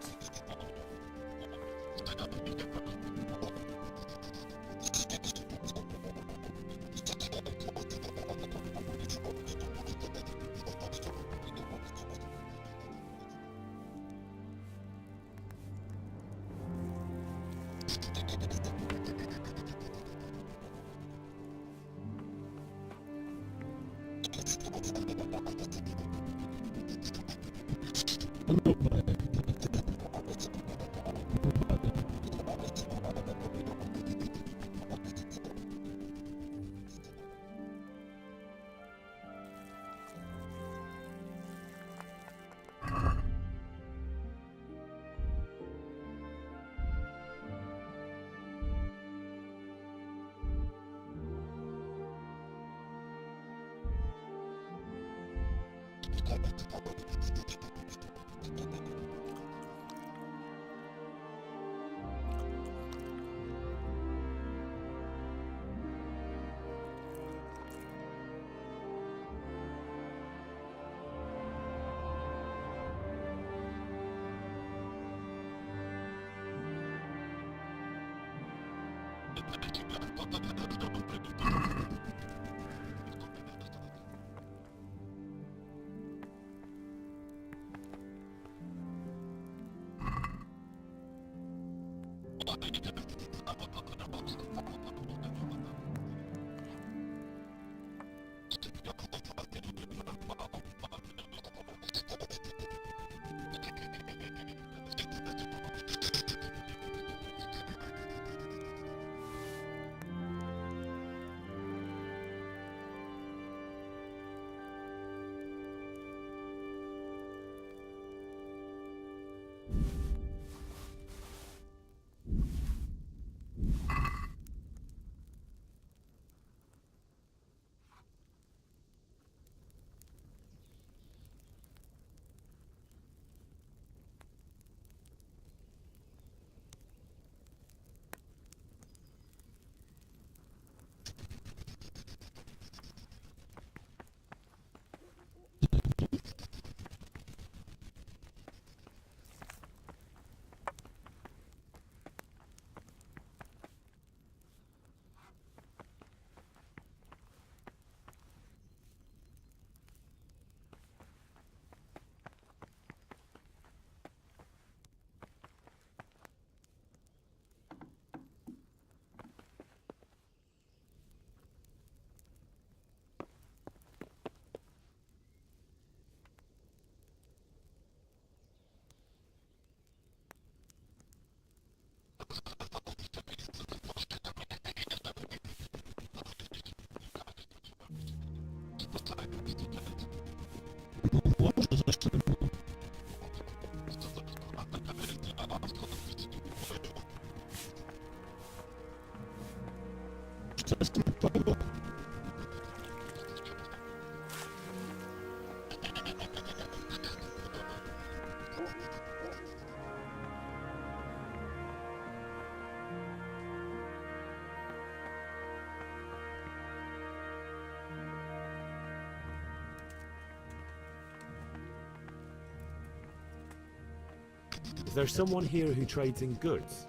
Is there someone here who trades in goods?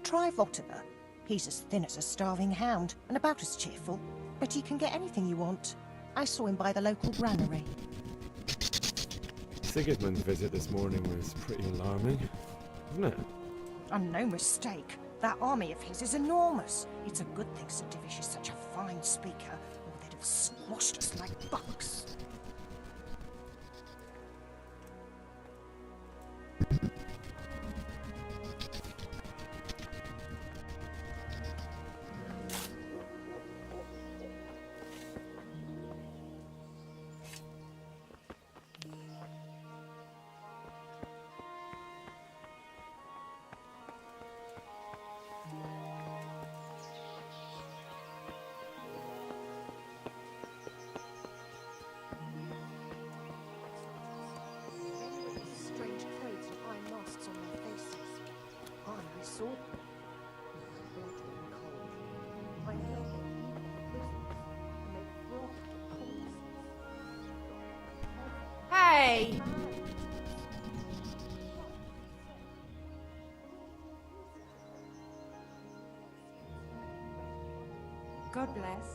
Try Vortimer. He's as thin as a starving hound, and about as cheerful. But he can get anything you want. I saw him by the local granary. Sigismund's visit this morning was pretty alarming, wasn't it? And no mistake. That army of his is enormous. It's a good thing Sir Divish is such a fine speaker, or they'd have squashed us like bucks. Hey! God bless.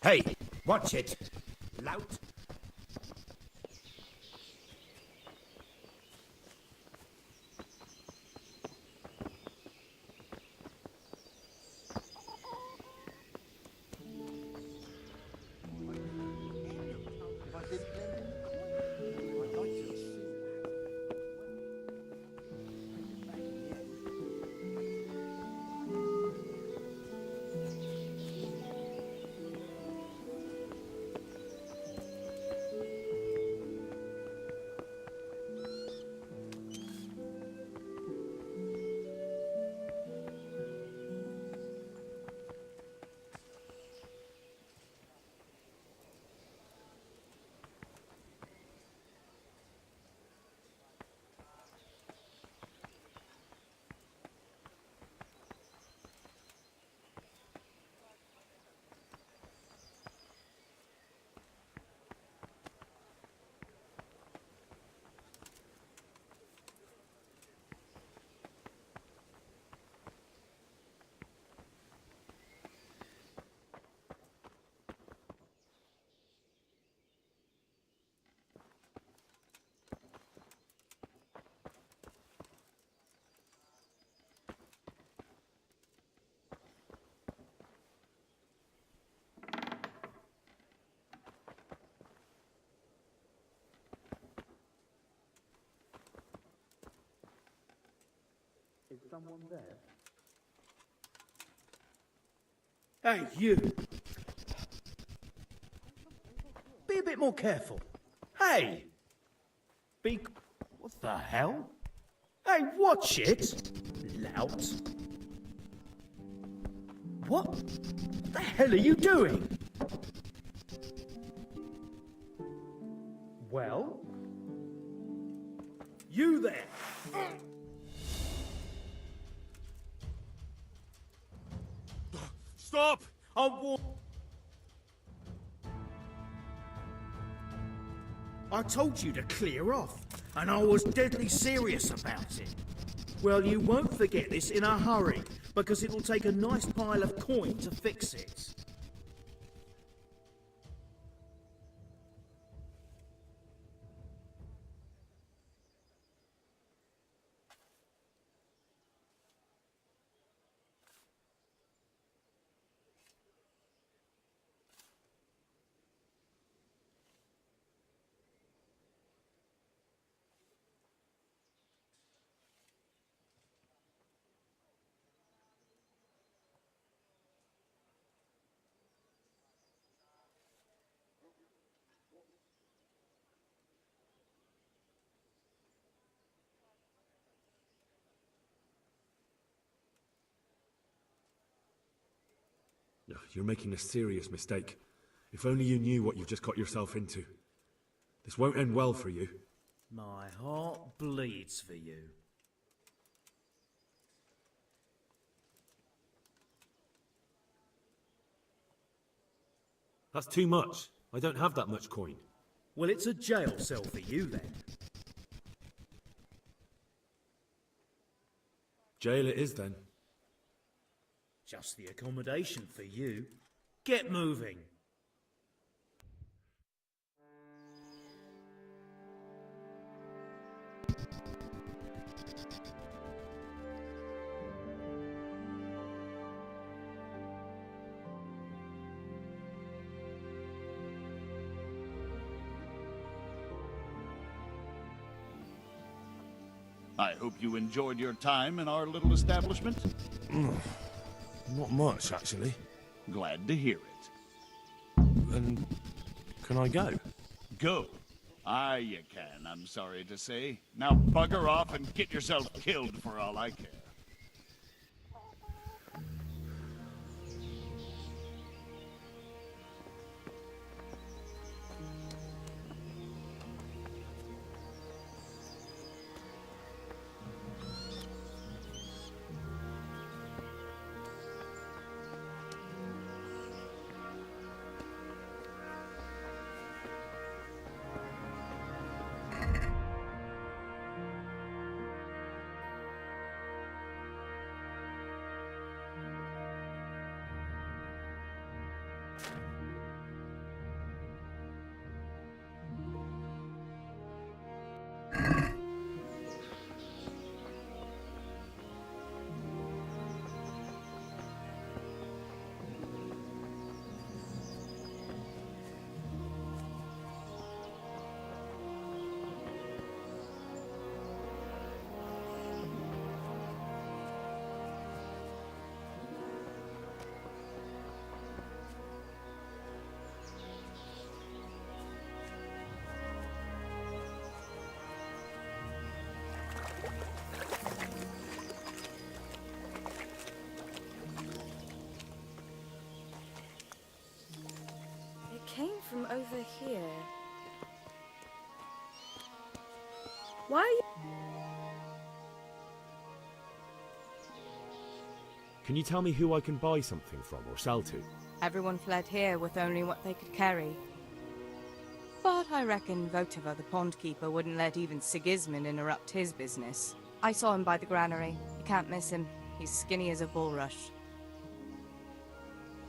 Hey, watch it, lout. If I didn't lend him the coin, I'd like to have seen that. Bring it back in the end. Is someone there? Hey, you! Be a bit more careful. Hey! What the hell? Hey, watch it! Lout. What the hell are you doing? Well? You there! Stop! I told you to clear off, and I was deadly serious about it. Well, you won't forget this in a hurry, because it'll take a nice pile of coin to fix it. You're making a serious mistake. If only you knew what you've just got yourself into. This won't end well for you. My heart bleeds for you. That's too much. I don't have that much coin. Well, it's a jail cell for you then. Jail it is then. Just the accommodation for you. Get moving. I hope you enjoyed your time in our little establishment. Not much, actually. Glad to hear it. And can I go? Go? Aye, you can, I'm sorry to say. Now bugger off and get yourself killed for all I care. Came from over here. Why are you... Can you tell me who I can buy something from or sell to? Everyone fled here with only what they could carry. But I reckon Votiva, the pond keeper, wouldn't let even Sigismund interrupt his business. I saw him by the granary. You can't miss him. He's skinny as a bulrush.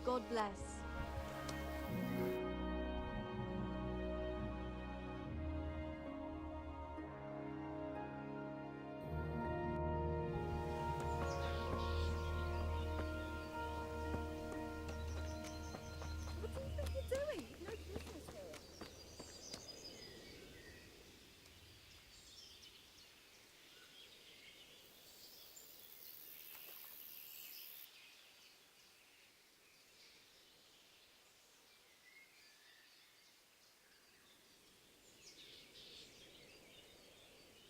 God bless.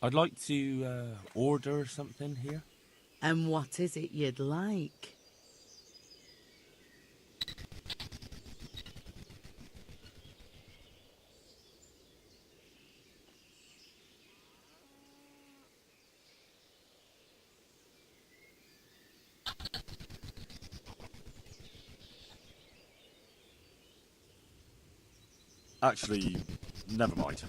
I'd like to order something here. And what is it you'd like? Actually, never mind.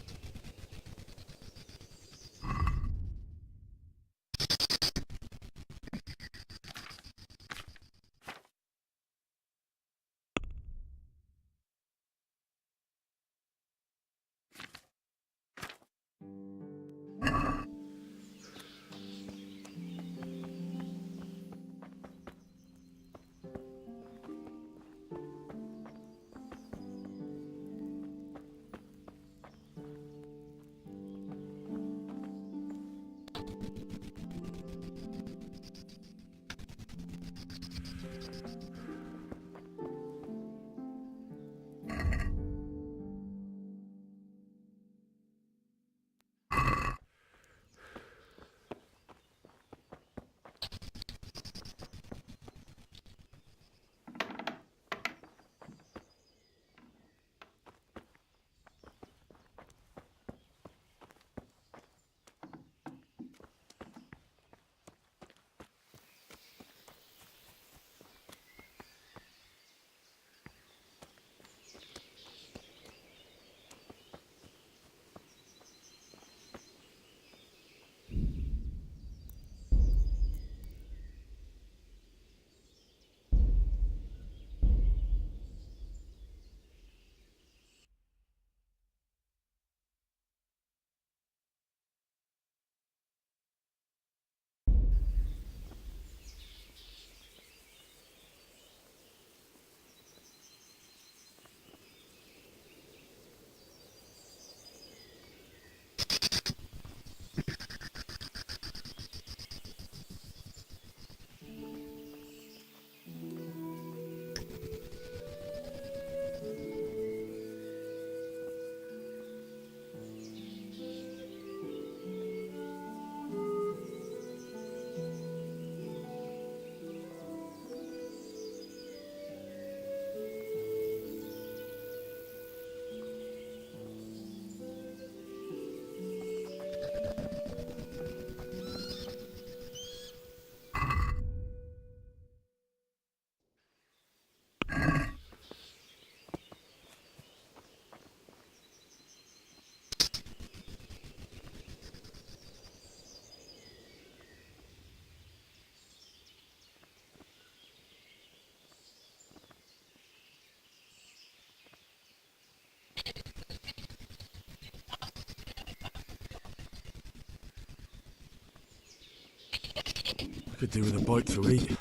could do with a bite to eat.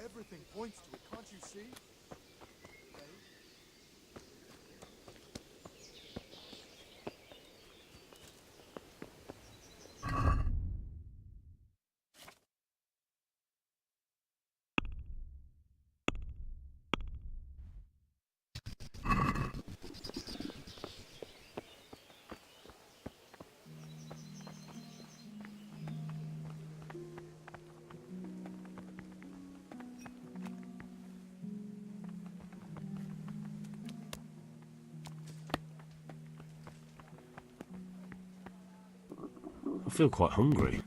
Everything points to it, can't you see? I feel quite hungry.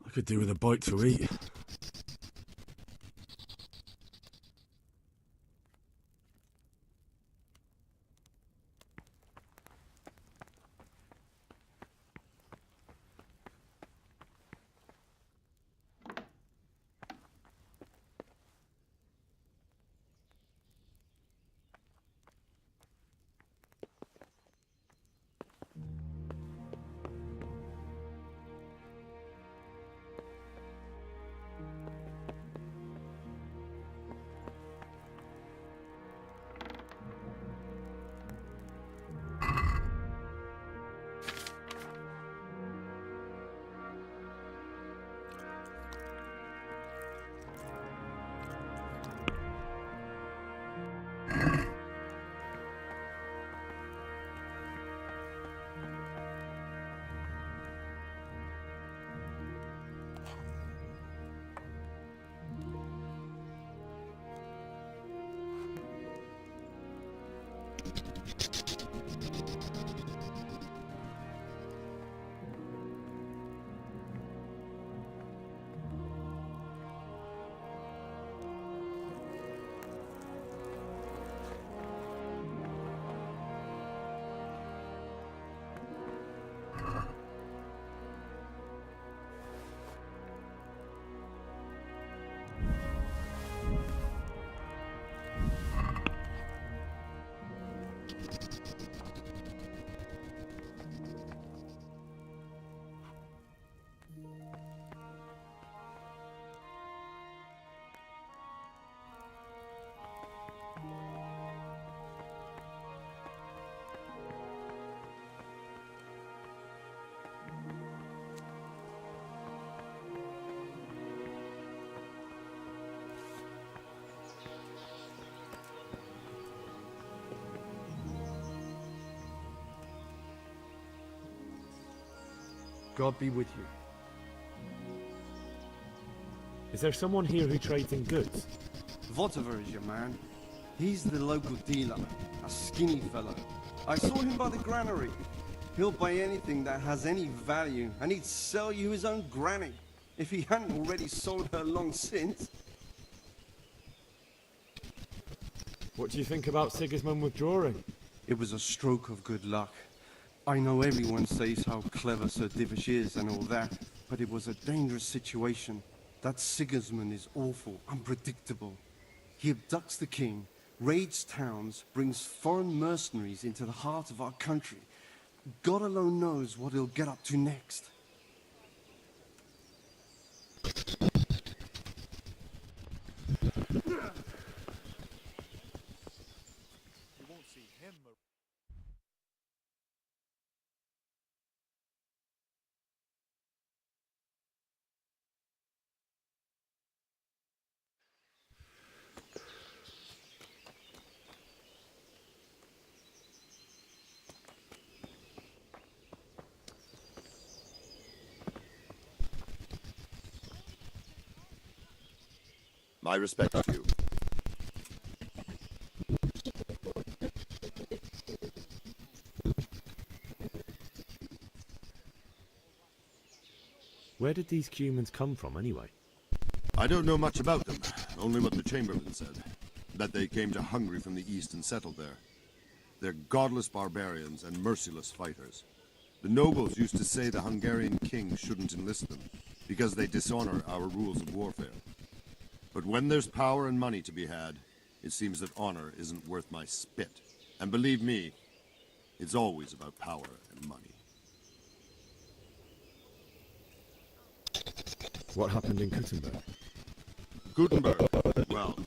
I could do with a bite to eat. God be with you. Is there someone here who trades in goods? Votiver is your man. He's the local dealer, a skinny fellow. I saw him by the granary. He'll buy anything that has any value, and he'd sell you his own granny, if he hadn't already sold her long since. What do you think about Sigismund withdrawing? It was a stroke of good luck. I know everyone says how clever Sir Divish is and all that, but it was a dangerous situation. That Sigismund is awful, unpredictable. He abducts the king, raids towns, brings foreign mercenaries into the heart of our country. God alone knows what he'll get up to next. You won't see My respect to you. Where did these humans come from, anyway? I don't know much about them, only what the Chamberlain said. That they came to Hungary from the east and settled there. They're godless barbarians and merciless fighters. The nobles used to say the Hungarian king shouldn't enlist them, because they dishonor our rules of warfare. But when there's power and money to be had, it seems that honor isn't worth my spit. And believe me, it's always about power and money. What happened in Kuttenberg? Gutenberg? Well,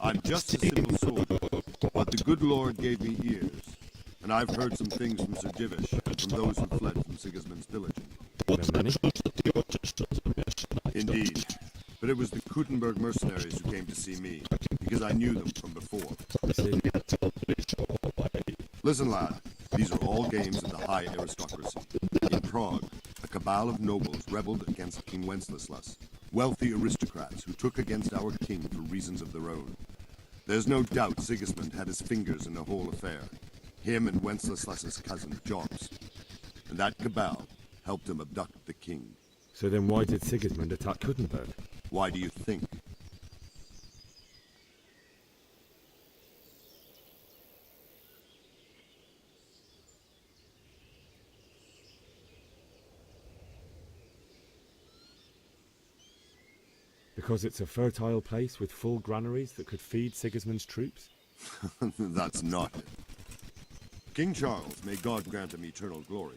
I'm just a simple soldier, but the good Lord gave me ears, and I've heard some things from Sir Divish and from those who fled from Sigismund's pillaging. Indeed, but it was the Kuttenberg mercenaries who came to see me, because I knew them from before. Listen, lad, these are all games of the high aristocracy. In Prague, a cabal of nobles rebelled against King Wenceslas, wealthy aristocrats who took against our king for reasons of their own. There's no doubt Sigismund had his fingers in the whole affair, him and Wenceslas's cousin, Jobst. And that cabal helped him abduct the king. So then why did Sigismund attack Kuttenberg? Why do you think? Because it's a fertile place with full granaries that could feed Sigismund's troops? That's not it. King Charles, may God grant him eternal glory,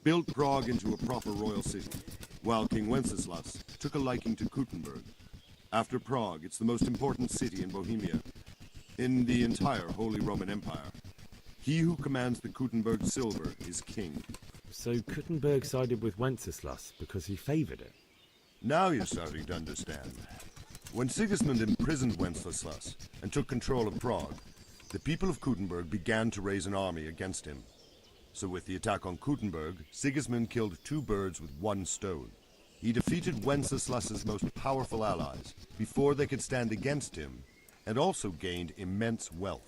built Prague into a proper royal city, while King Wenceslas took a liking to Kuttenberg. After Prague, it's the most important city in Bohemia, in the entire Holy Roman Empire. He who commands the Kuttenberg silver is king. So Kuttenberg sided with Wenceslas because he favoured it? Now you're starting to understand. When Sigismund imprisoned Wenceslas and took control of Prague, the people of Kuttenberg began to raise an army against him. So with the attack on Kuttenberg, Sigismund killed two birds with one stone. He defeated Wenceslas's most powerful allies before they could stand against him, and also gained immense wealth.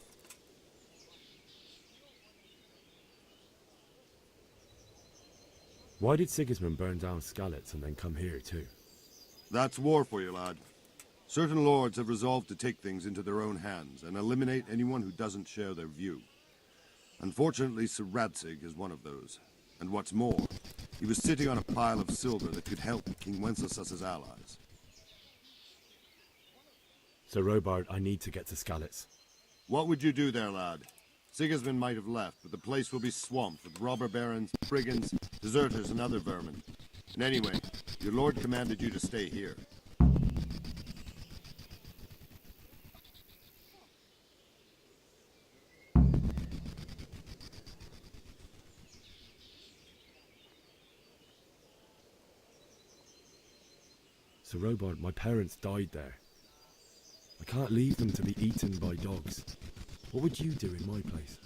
Why did Sigismund burn down Skalitz and then come here too? That's war for you, lad. Certain lords have resolved to take things into their own hands and eliminate anyone who doesn't share their view. Unfortunately, Sir Radzig is one of those. And what's more, he was sitting on a pile of silver that could help King Wenceslas's allies. Sir Robard, I need to get to Skalitz. What would you do there, lad? Sigismund might have left, but the place will be swamped with robber barons, brigands, deserters, and other vermin. And anyway, your lord commanded you to stay here. Sir Robard, my parents died there. I can't leave them to be eaten by dogs. What would you do in my place?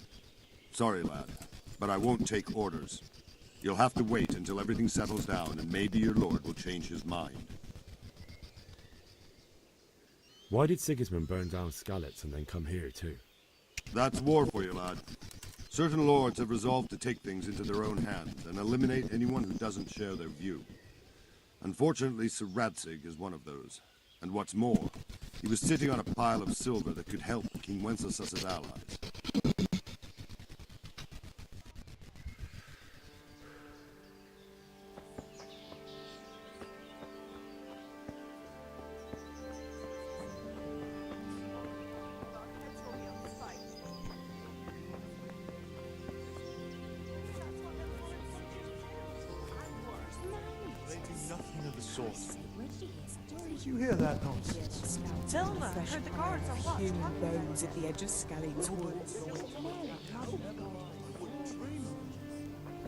Sorry, lad, but I won't take orders. You'll have to wait until everything settles down, and maybe your lord will change his mind. Why did Sigismund burn down Skalitz and then come here too? That's war for you, lad. Certain lords have resolved to take things into their own hands and eliminate anyone who doesn't share their view. Unfortunately, Sir Radzig is one of those. And what's more, he was sitting on a pile of silver that could help King Wenceslas's allies. Nothing of the sort. Did you hear that nonsense? Thelma, heard the guards are watched. Human bones at the edge of Skalitz Woods.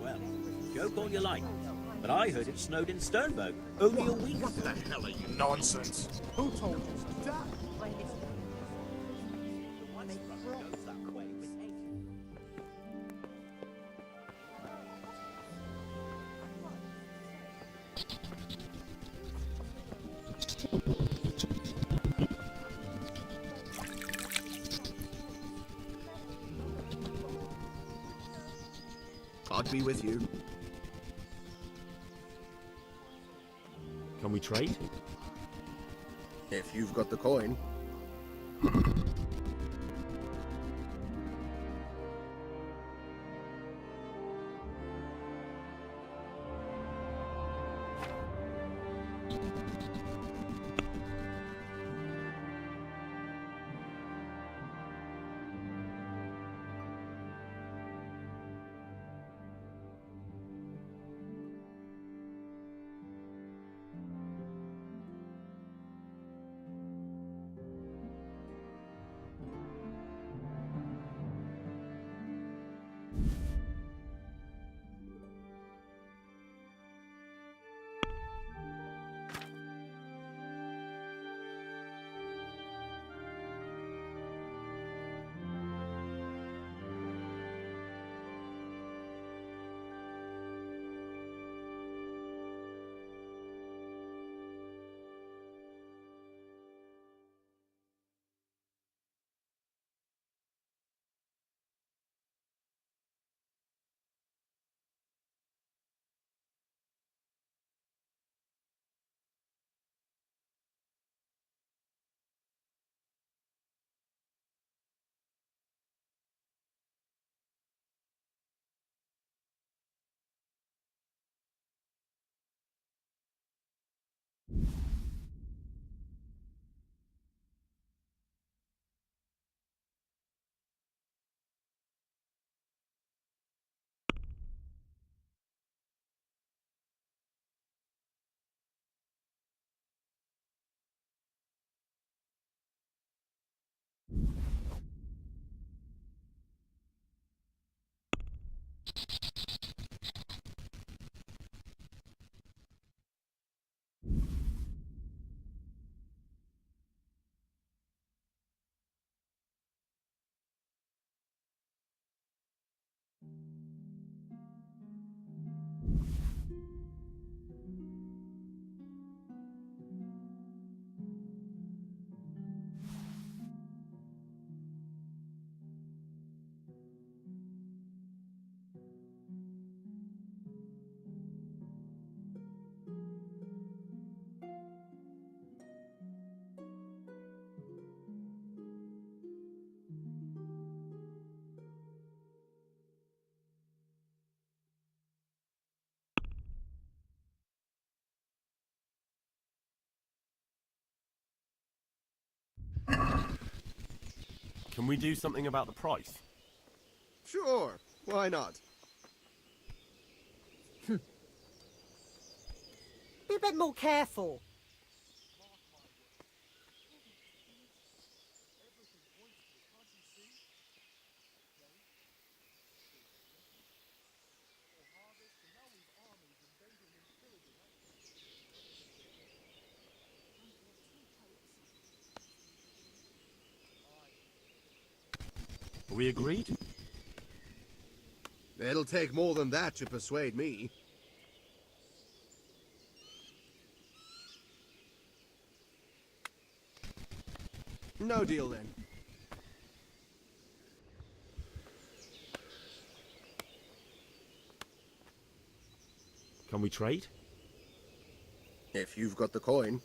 Well, joke all you like, but I heard it snowed in Sternberg only a week. What the hell are you nonsense? Who told you that? I'd be with you. Can we trade? If you've got the coin. Can we do something about the price? Sure, why not? Be a bit more careful. Are we agreed? It'll take more than that to persuade me. No deal then. Can we trade? If you've got the coin.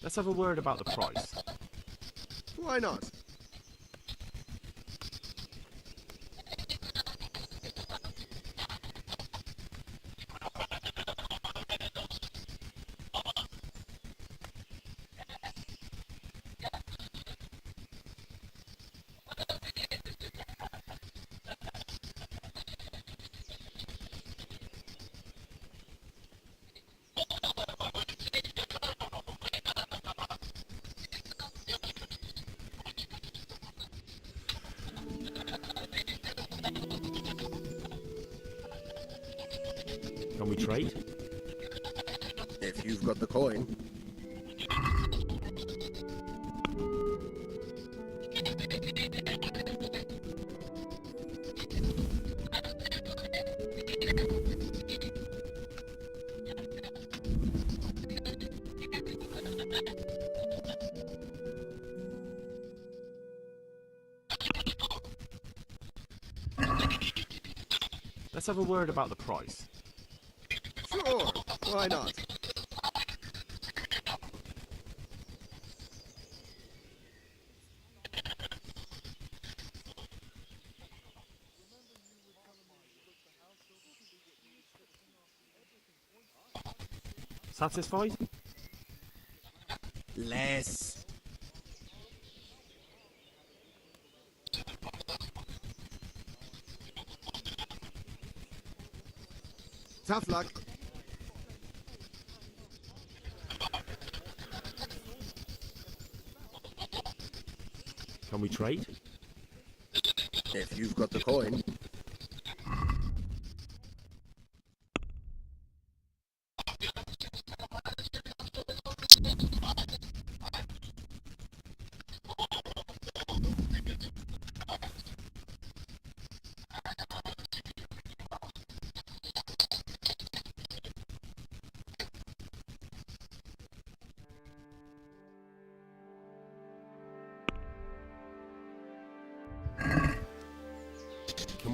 Let's have a word about the price. Why not? Can we trade? If you've got the coin. Let's have a word about the price. Sure, why not? Satisfied? Less. Tough luck. Can we trade? If you've got the coin.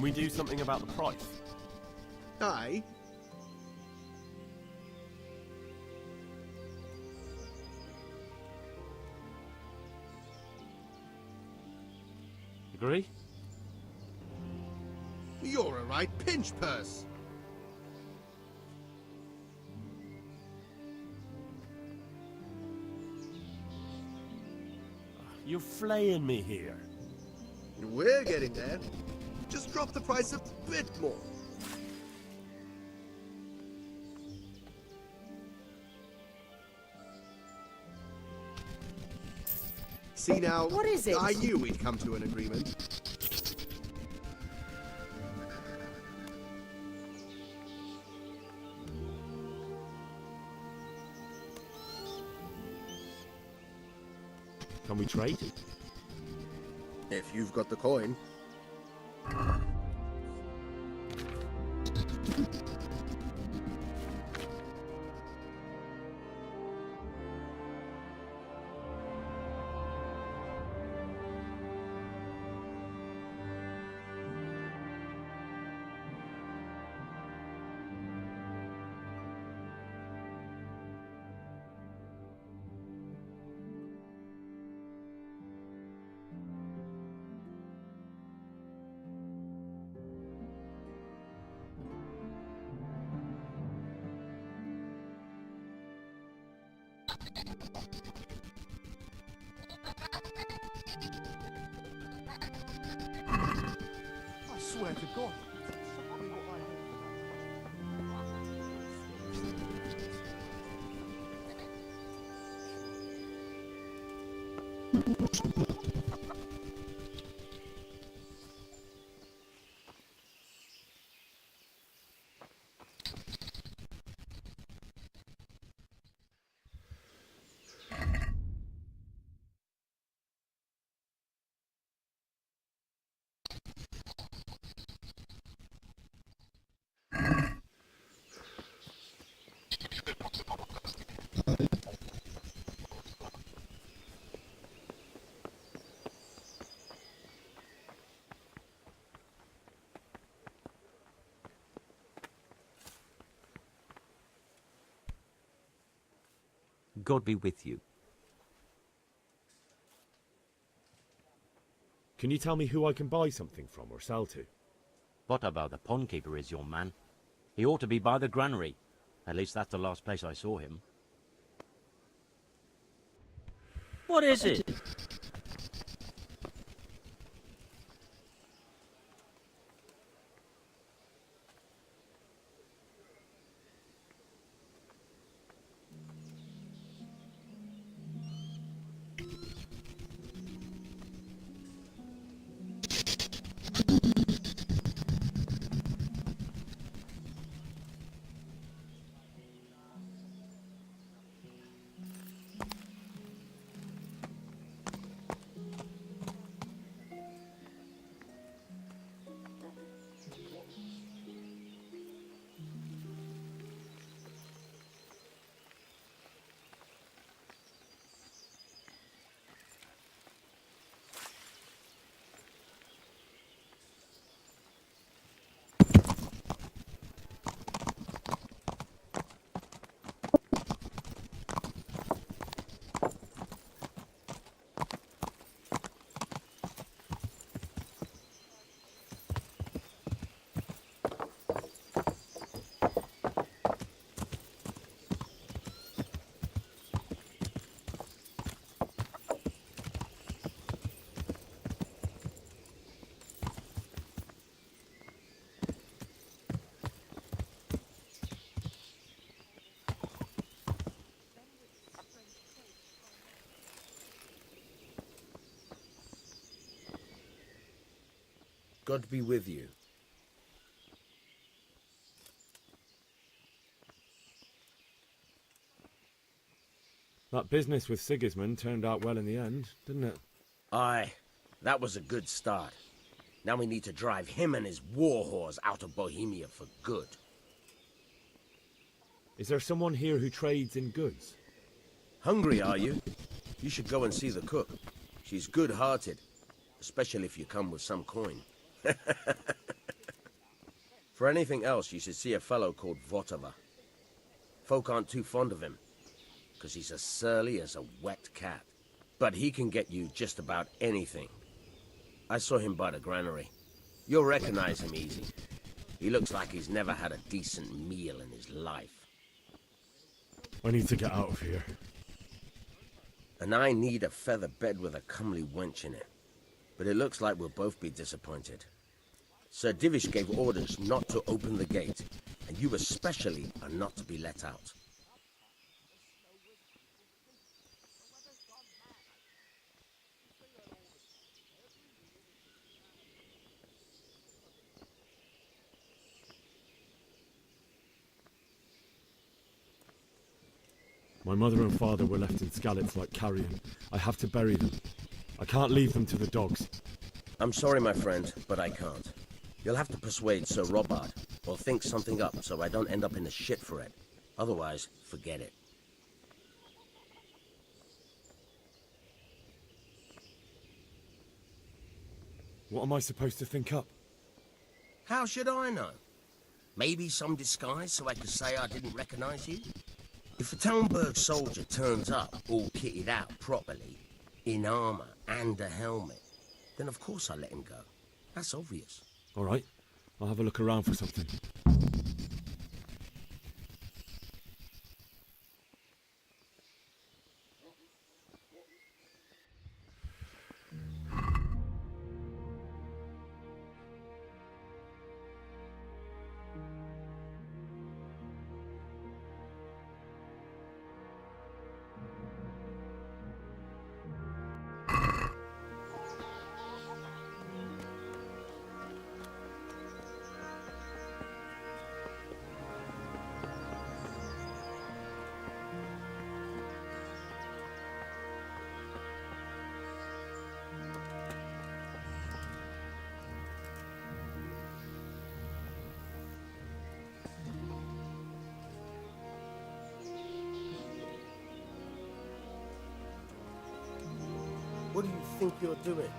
Can we do something about the price? Aye. Agree? You're a right pinch purse. You're flaying me here. We're getting there. Just drop the price a bit more. See now, What is it? I knew we'd come to an agreement. Can we trade? If you've got the coin. I swear to God. Tell me what I God be with you. Can you tell me who I can buy something from or sell to? Whatever, the pond keeper is your man. He ought to be by the granary. At least that's the last place I saw him. What is it? God be with you. That business with Sigismund turned out well in the end, didn't it? Aye, that was a good start. Now we need to drive him and his war whores out of Bohemia for good. Is there someone here who trades in goods? Hungry, are you? You should go and see the cook. She's good-hearted, especially if you come with some coin. For anything else, you should see a fellow called Votava. Folk aren't too fond of him, because he's as surly as a wet cat. But he can get you just about anything. I saw him by the granary. You'll recognize him easy. He looks like he's never had a decent meal in his life. I need to get out of here. And I need a feather bed with a comely wench in it. But it looks like we'll both be disappointed. Sir Divish gave orders not to open the gate, and you especially are not to be let out. My mother and father were left in Skalitz like carrion. I have to bury them. I can't leave them to the dogs. I'm sorry, my friend, but I can't. You'll have to persuade Sir Robard, or think something up so I don't end up in the shit for it. Otherwise, forget it. What am I supposed to think up? How should I know? Maybe some disguise so I could say I didn't recognize you? If a Talmberg soldier turns up, all kitted out properly, in armor and a helmet, then of course I let him go. That's obvious. All right, I'll have a look around for something. What do you think you're doing?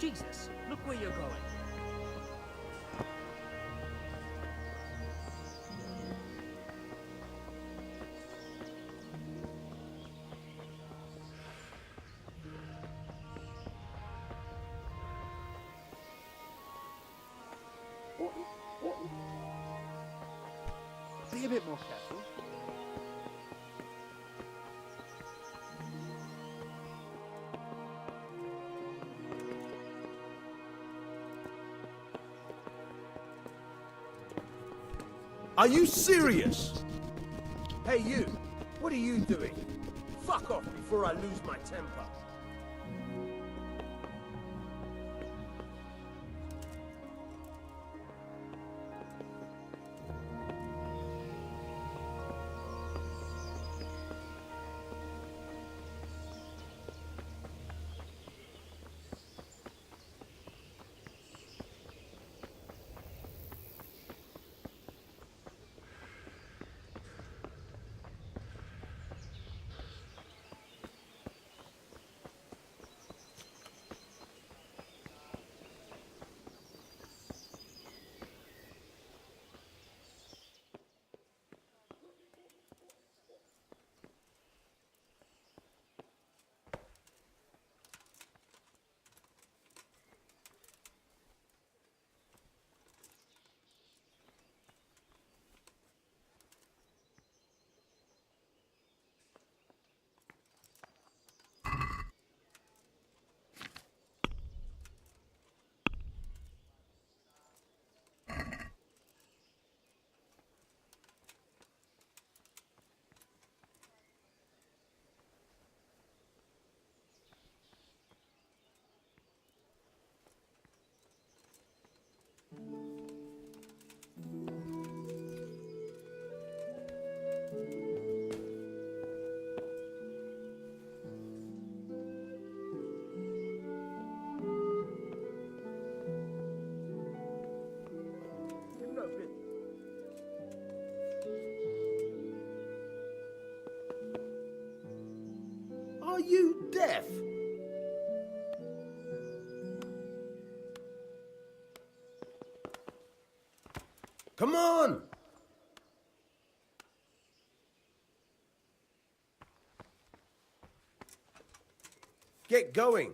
Jesus, look where you're going. Be a bit more careful. Are you serious? Hey, you! What are you doing? Fuck off before I lose my temper. Are you deaf? Come on! Get going!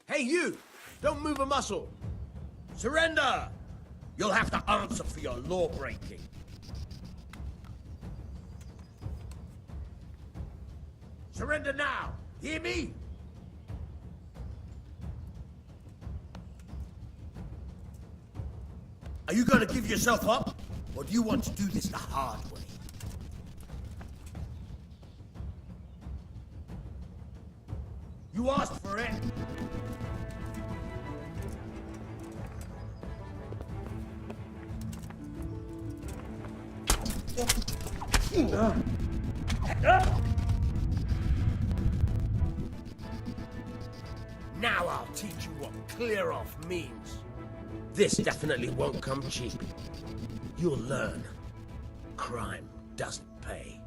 Hey, you! Don't move a muscle! Surrender! You'll have to answer for your law-breaking. Surrender now! Hear me? Are you gonna give yourself up? Or do you want to do this the hard way? You asked for it! Now I'll teach you what clear off means. This definitely won't come cheap. You'll learn. Crime doesn't pay.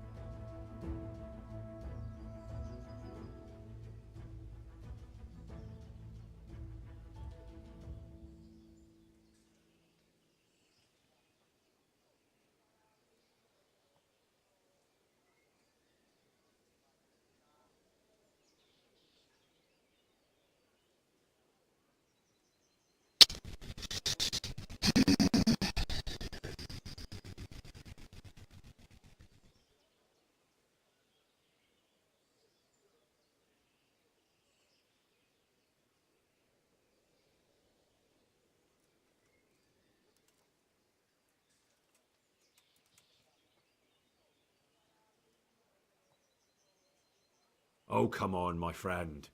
Oh, come on, my friend.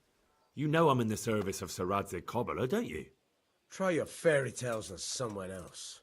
You know I'm in the service of Sir Radzig Kobyla, don't you? Try your fairy tales on someone else.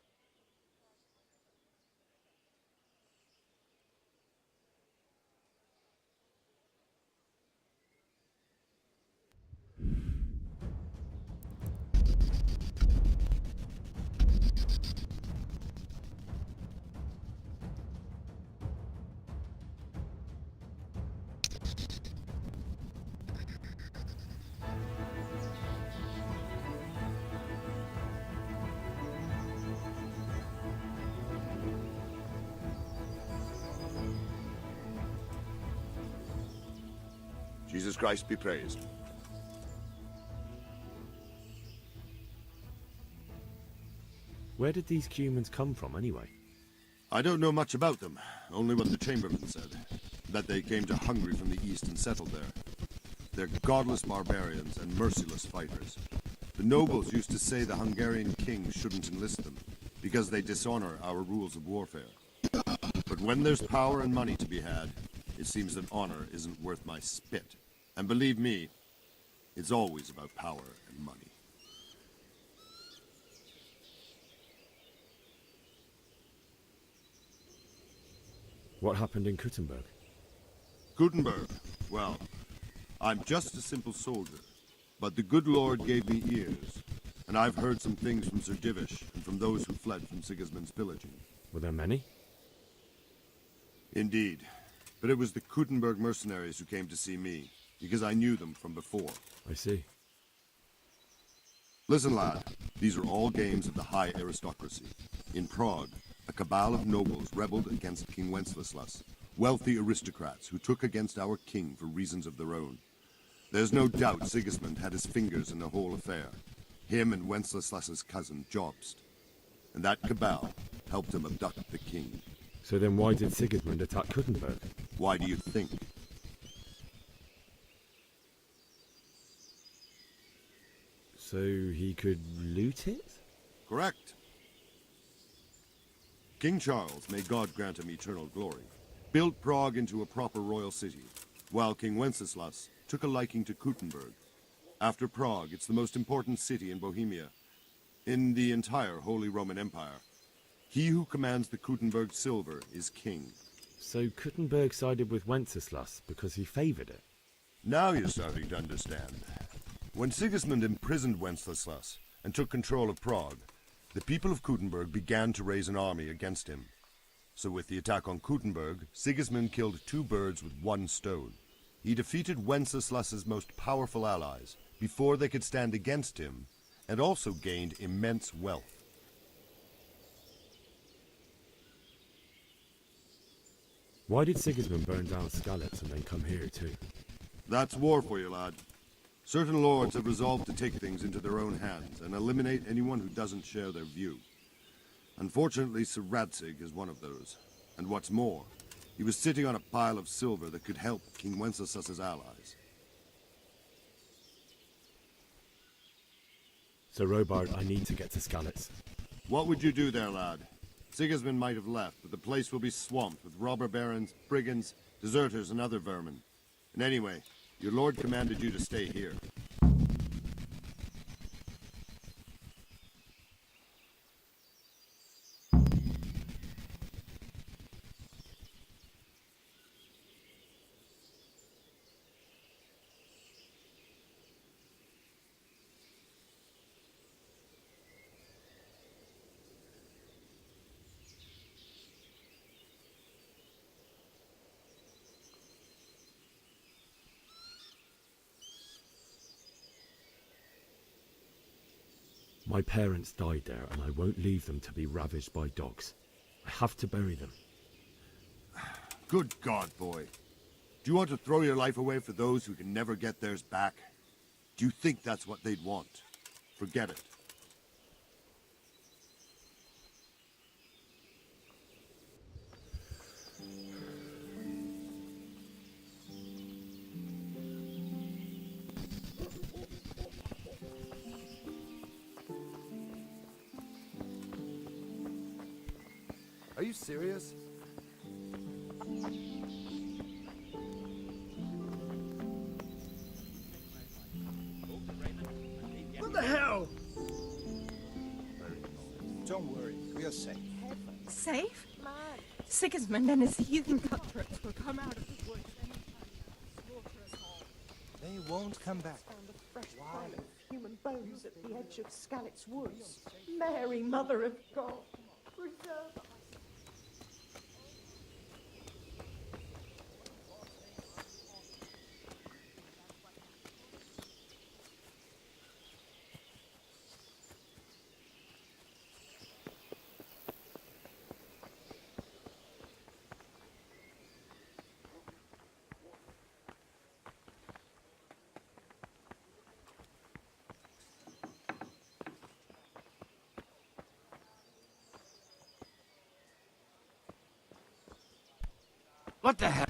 Jesus Christ be praised. Where did these humans come from, anyway? I don't know much about them, only what the chamberlain said. That they came to Hungary from the east and settled there. They're godless barbarians and merciless fighters. The nobles used to say the Hungarian king shouldn't enlist them, because they dishonor our rules of warfare. But when there's power and money to be had, it seems that honor isn't worth my spit. And believe me, it's always about power and money. What happened in Kuttenberg? Gutenberg. Well, I'm just a simple soldier, but the good Lord gave me ears, and I've heard some things from Sir Divish and from those who fled from Sigismund's pillaging. Were there many? Indeed, but it was the Kuttenberg mercenaries who came to see me, because I knew them from before. I see. Listen, lad, these are all games of the high aristocracy. In Prague, a cabal of nobles rebelled against King Wenceslas, wealthy aristocrats who took against our king for reasons of their own. There's no doubt Sigismund had his fingers in the whole affair. Him and Wenceslas's cousin, Jobst. And that cabal helped him abduct the king. So then why did Sigismund attack Kuttenberg? Why do you think? So he could loot it? Correct. King Charles, may God grant him eternal glory, built Prague into a proper royal city, while King Wenceslas took a liking to Kuttenberg. After Prague, it's the most important city in Bohemia, in the entire Holy Roman Empire. He who commands the Kuttenberg silver is king. So Kuttenberg sided with Wenceslas because he favoured it? Now you're starting to understand. When Sigismund imprisoned Wenceslas and took control of Prague, the people of Kuttenberg began to raise an army against him. So with the attack on Kuttenberg, Sigismund killed two birds with one stone. He defeated Wenceslas's most powerful allies before they could stand against him, and also gained immense wealth. Why did Sigismund burn down Skalitz and then come here too? That's war for you, lad. Certain lords have resolved to take things into their own hands and eliminate anyone who doesn't share their view. Unfortunately, Sir Radzig is one of those. And what's more, he was sitting on a pile of silver that could help King Wenceslas's allies. So Robard, I need to get to Skalitz. What would you do there, lad? Sigismund might have left, but the place will be swamped with robber barons, brigands, deserters, and other vermin. And anyway, your lord commanded you to stay here. My parents died there, and I won't leave them to be ravaged by dogs. I have to bury them. Good God, boy. Do you want to throw your life away for those who can never get theirs back? Do you think that's what they'd want? Forget it. Are you serious? What the hell? Don't worry, we are safe. Safe? Sigismund and his heathen cutthroats will come out of the woods slaughter us all. They won't come back. Found a fresh pile of human bones at the edge of Skalitz Woods. Mary, Mother of God, preserve us. What the hell?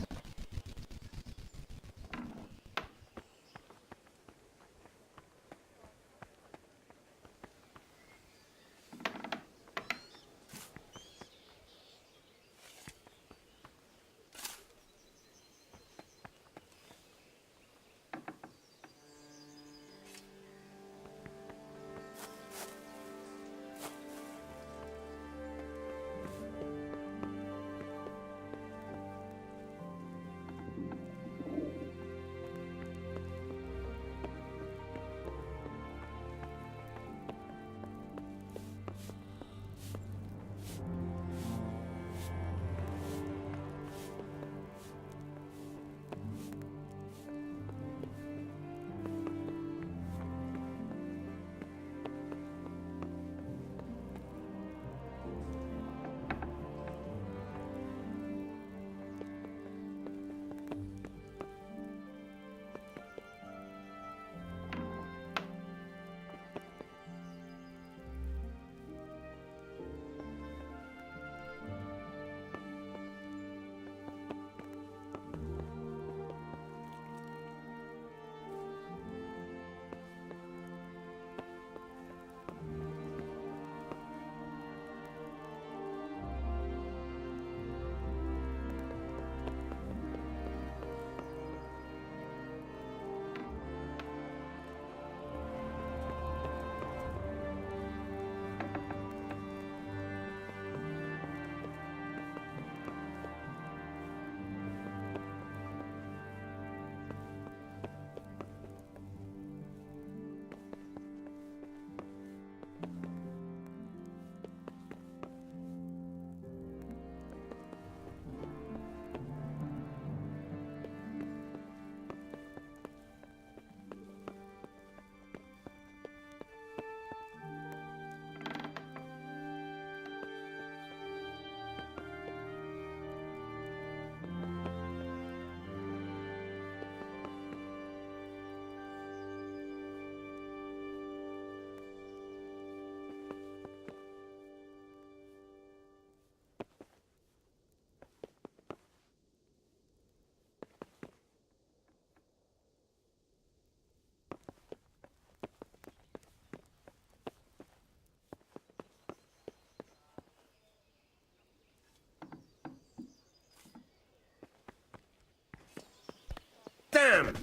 Damn!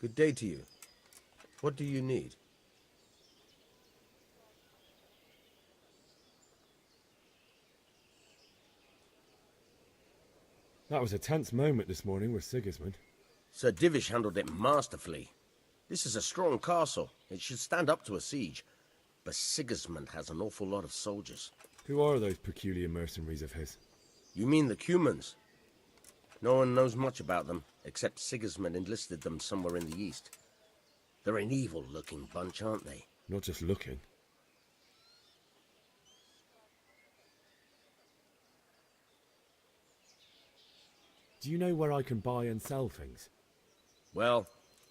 Good day to you. What do you need? That was a tense moment this morning with Sigismund. Sir Divish handled it masterfully. This is a strong castle. It should stand up to a siege. But Sigismund has an awful lot of soldiers. Who are those peculiar mercenaries of his? You mean the Cumans? No one knows much about them, except Sigismund enlisted them somewhere in the east. They're an evil-looking bunch, aren't they? Not just looking. Do you know where I can buy and sell things? Well,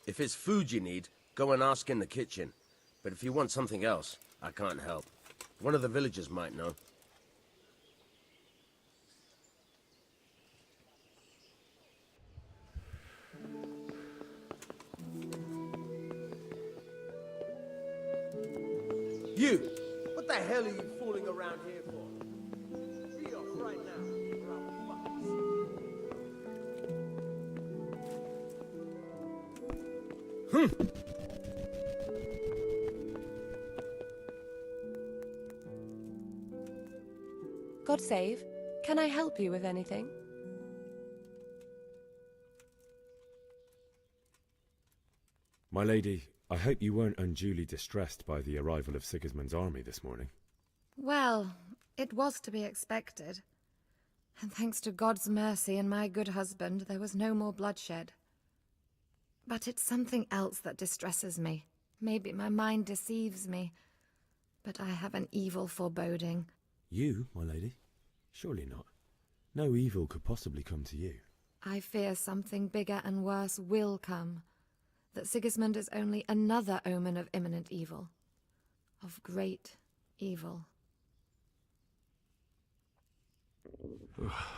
if it's food you need, go and ask in the kitchen. But if you want something else, I can't help. One of the villagers might know. You! What the hell are you fooling around here for? Be off right now, or I'll fuck you. God save. Can I help you with anything? My lady, I hope you weren't unduly distressed by the arrival of Sigismund's army this morning. Well, it was to be expected. And thanks to God's mercy and my good husband, there was no more bloodshed. But it's something else that distresses me. Maybe my mind deceives me, but I have an evil foreboding. You, my lady? Surely not. No evil could possibly come to you. I fear something bigger and worse will come. That Sigismund is only another omen of imminent evil. Of great evil.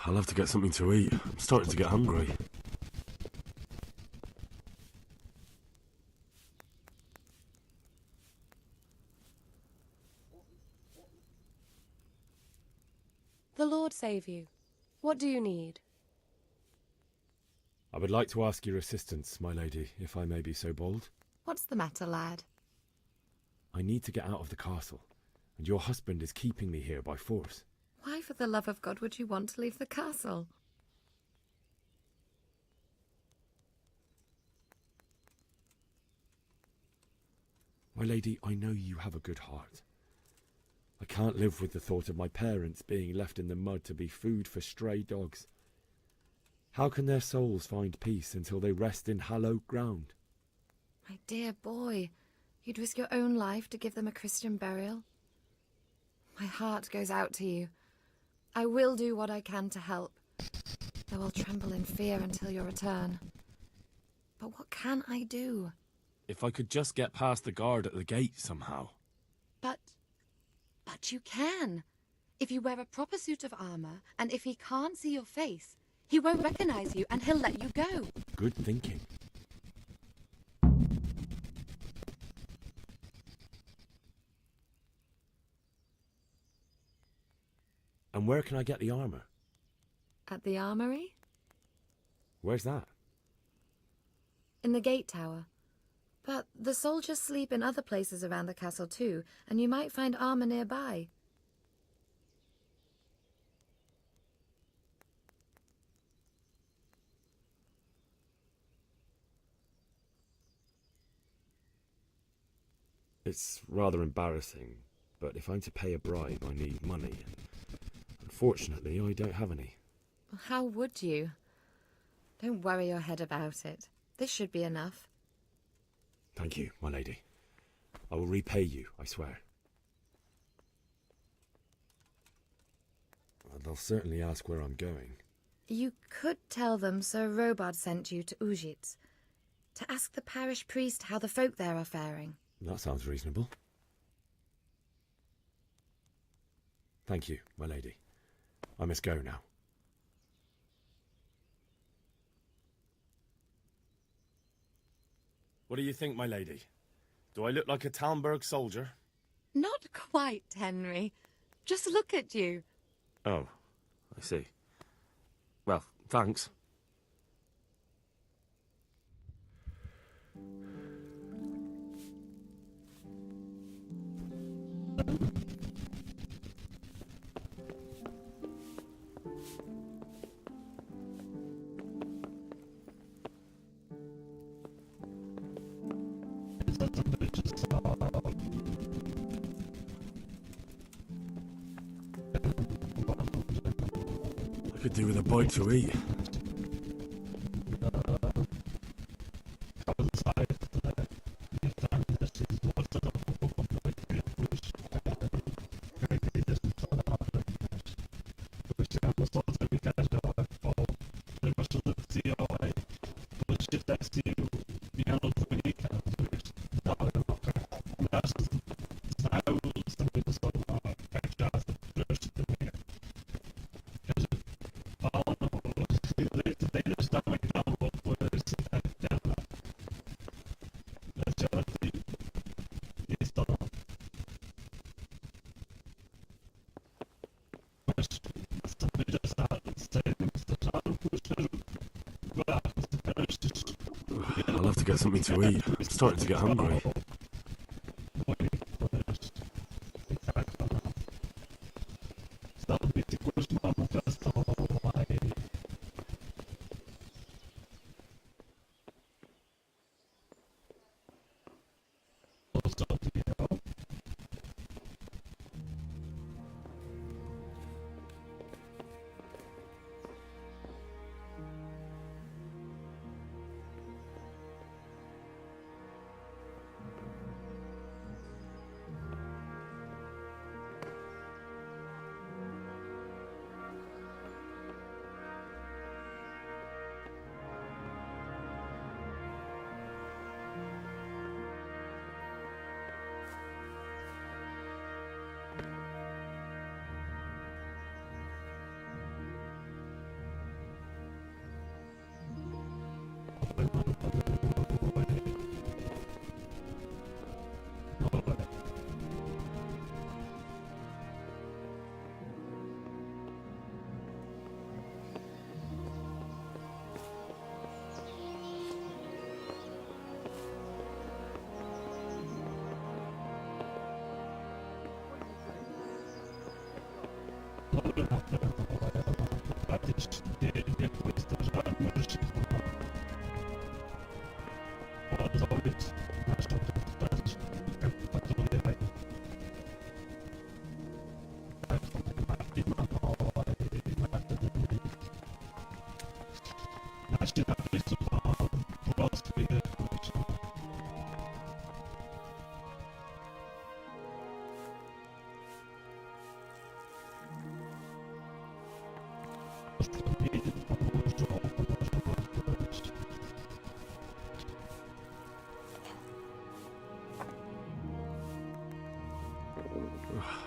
I'll have to get something to eat. I'm starting to get hungry. The Lord save you. What do you need? I would like to ask your assistance, my lady, if I may be so bold. What's the matter, lad? I need to get out of the castle, and your husband is keeping me here by force. Why, for the love of God, would you want to leave the castle? My lady, I know you have a good heart. I can't live with the thought of my parents being left in the mud to be food for stray dogs. How can their souls find peace until they rest in hallowed ground? My dear boy, you'd risk your own life to give them a Christian burial? My heart goes out to you. I will do what I can to help, though I'll tremble in fear until your return. But what can I do? If I could just get past the guard at the gate somehow. But you can. If you wear a proper suit of armor, and if he can't see your face, he won't recognize you and he'll let you go. Good thinking. And where can I get the armor? At the armory? Where's that? In the gate tower. But the soldiers sleep in other places around the castle too, and you might find armor nearby. It's rather embarrassing, but if I'm to pay a bribe, I need money. Unfortunately, I don't have any. How would you? Don't worry your head about it. This should be enough. Thank you, my lady. I will repay you, I swear. They'll certainly ask where I'm going. You could tell them Sir Robard sent you to Ujitz, to ask the parish priest how the folk there are faring. That sounds reasonable. Thank you, my lady. I must go now. What do you think, my lady? Do I look like a Talmberg soldier? Not quite, Henry. Just look at you. Oh, I see. Well, thanks. I could do with a bite to eat. I'll have to get something to eat. I'm starting to get hungry.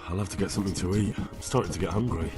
I'll have to get something to eat. I'm starting to get hungry.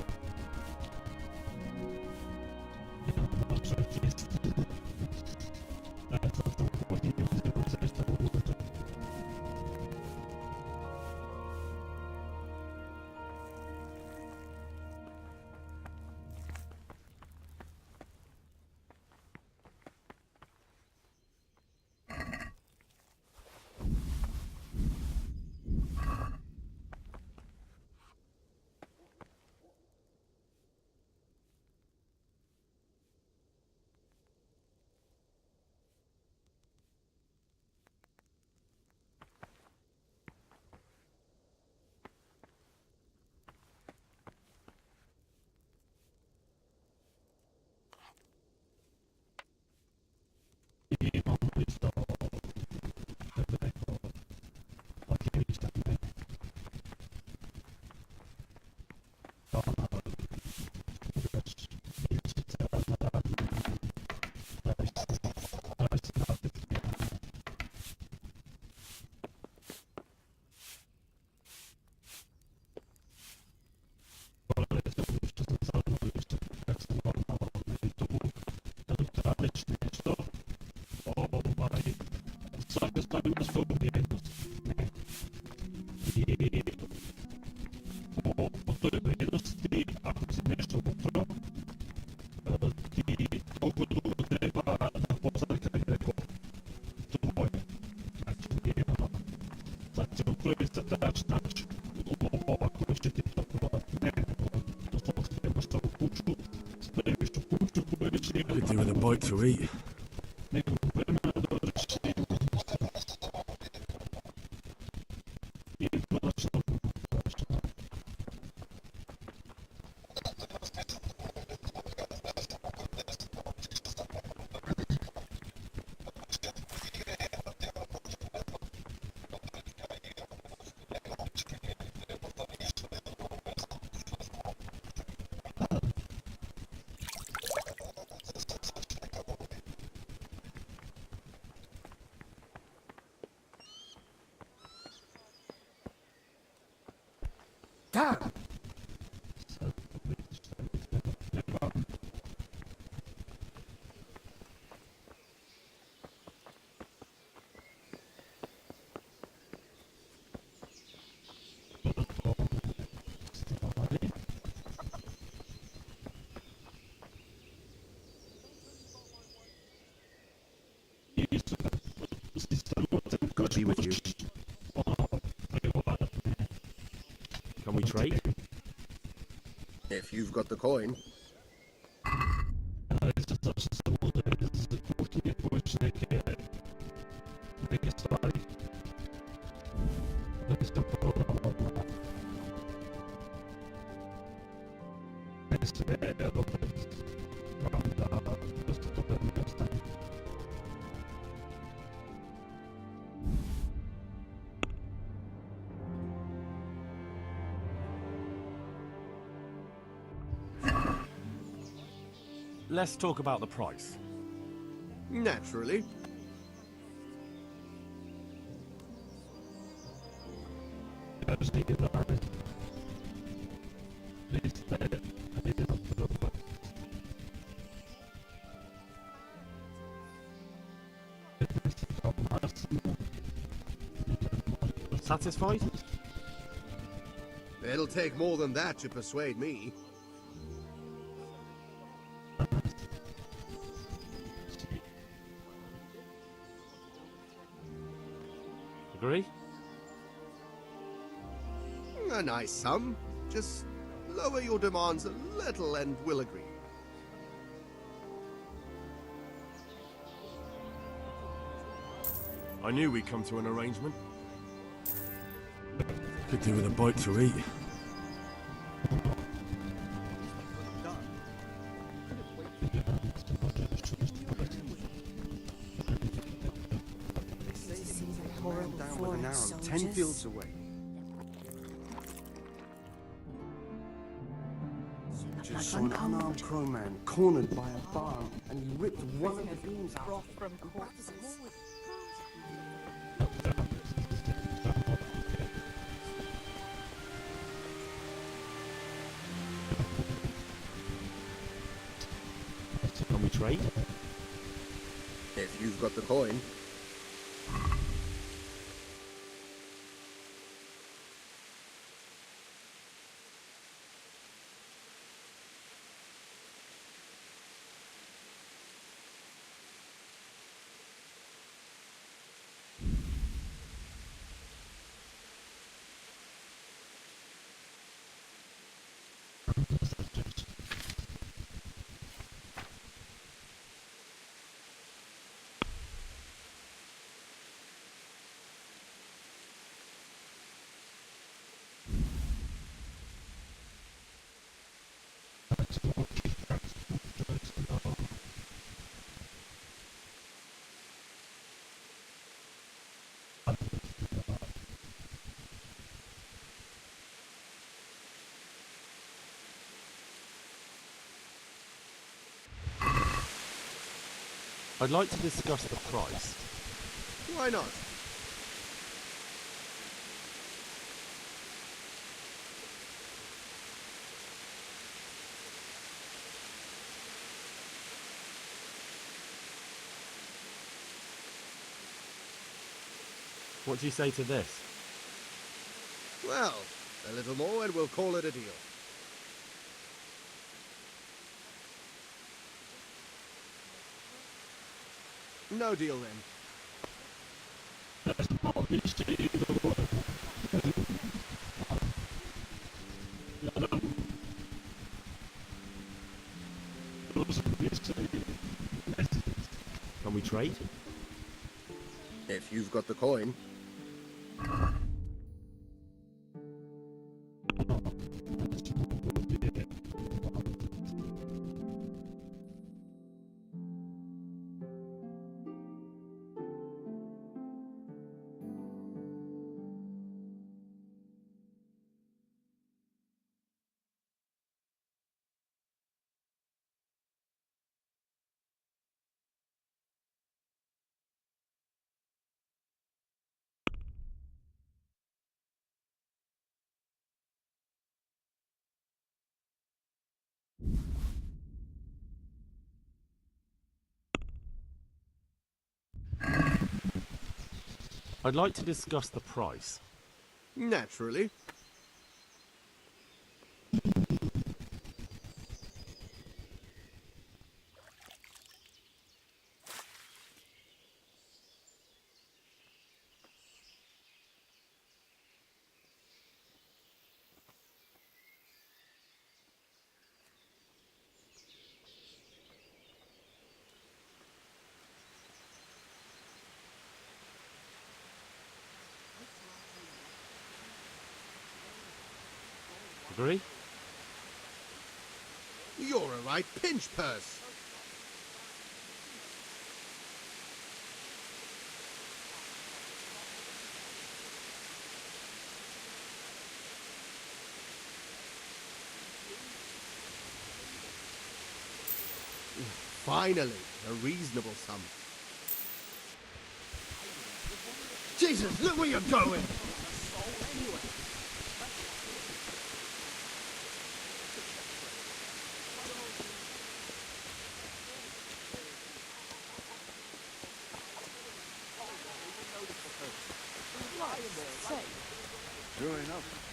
Could do with a bite to eat. Return. God be with you. Can we trade? If you've got the coin. Let's talk about the price. Naturally. Satisfied? It'll take more than that to persuade me. Agree? A nice sum. Just lower your demands a little and we'll agree. I knew we'd come to an arrangement. Could do with a bite to eat. Down with an arrow 10 fields away. Just saw an unarmed crowman cornered by a barn, and he ripped one of the beams out. Can we trade? If you've got the coin. I'd like to discuss the price. Why not? What do you say to this? Well, a little more and we'll call it a deal. No deal then. Can we trade? If you've got the coin. I'd like to discuss the price. Naturally. Agree? You're a right pinch purse. Finally, a reasonable sum. Jesus, look where you're going! Sure enough.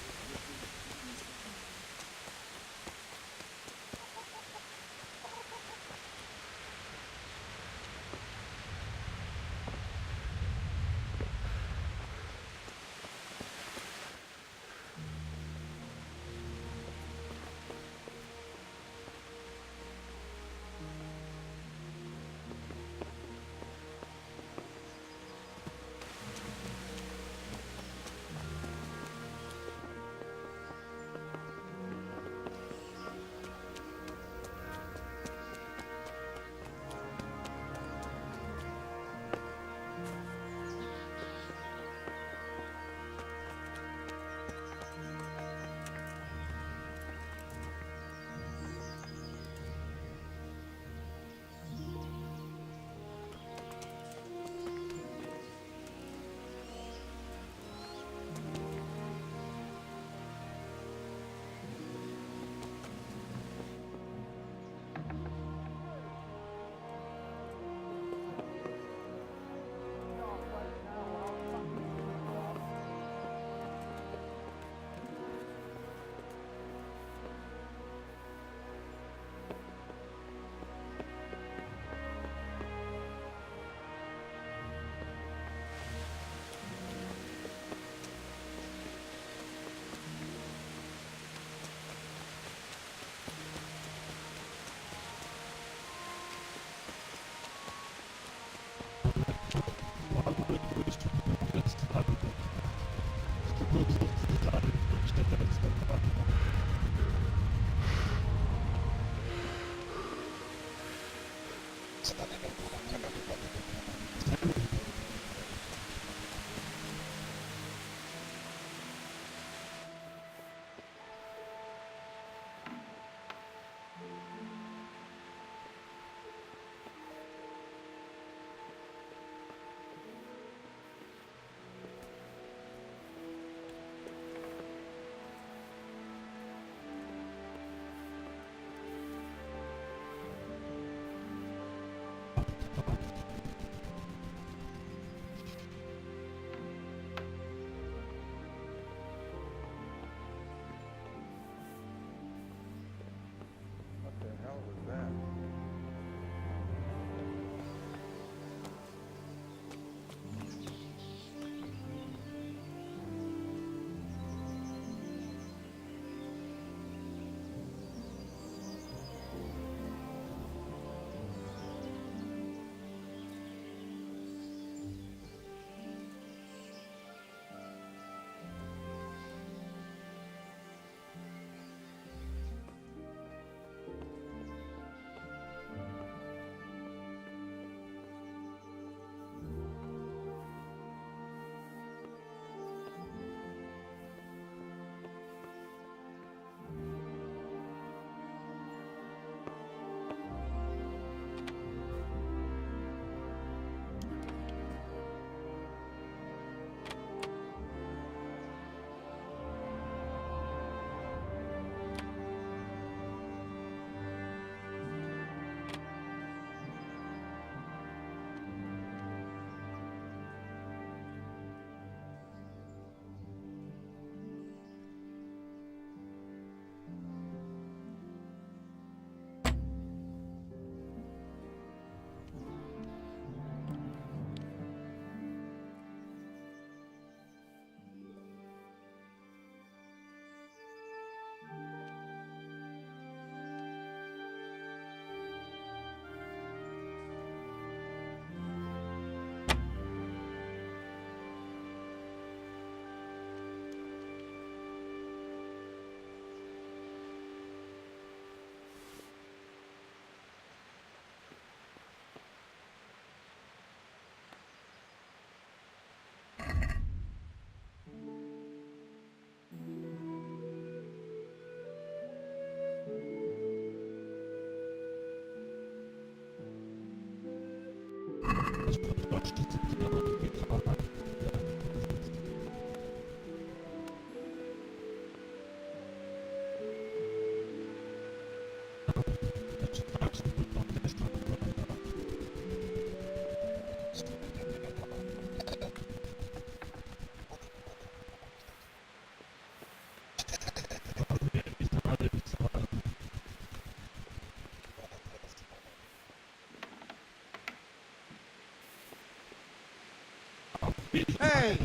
Hey,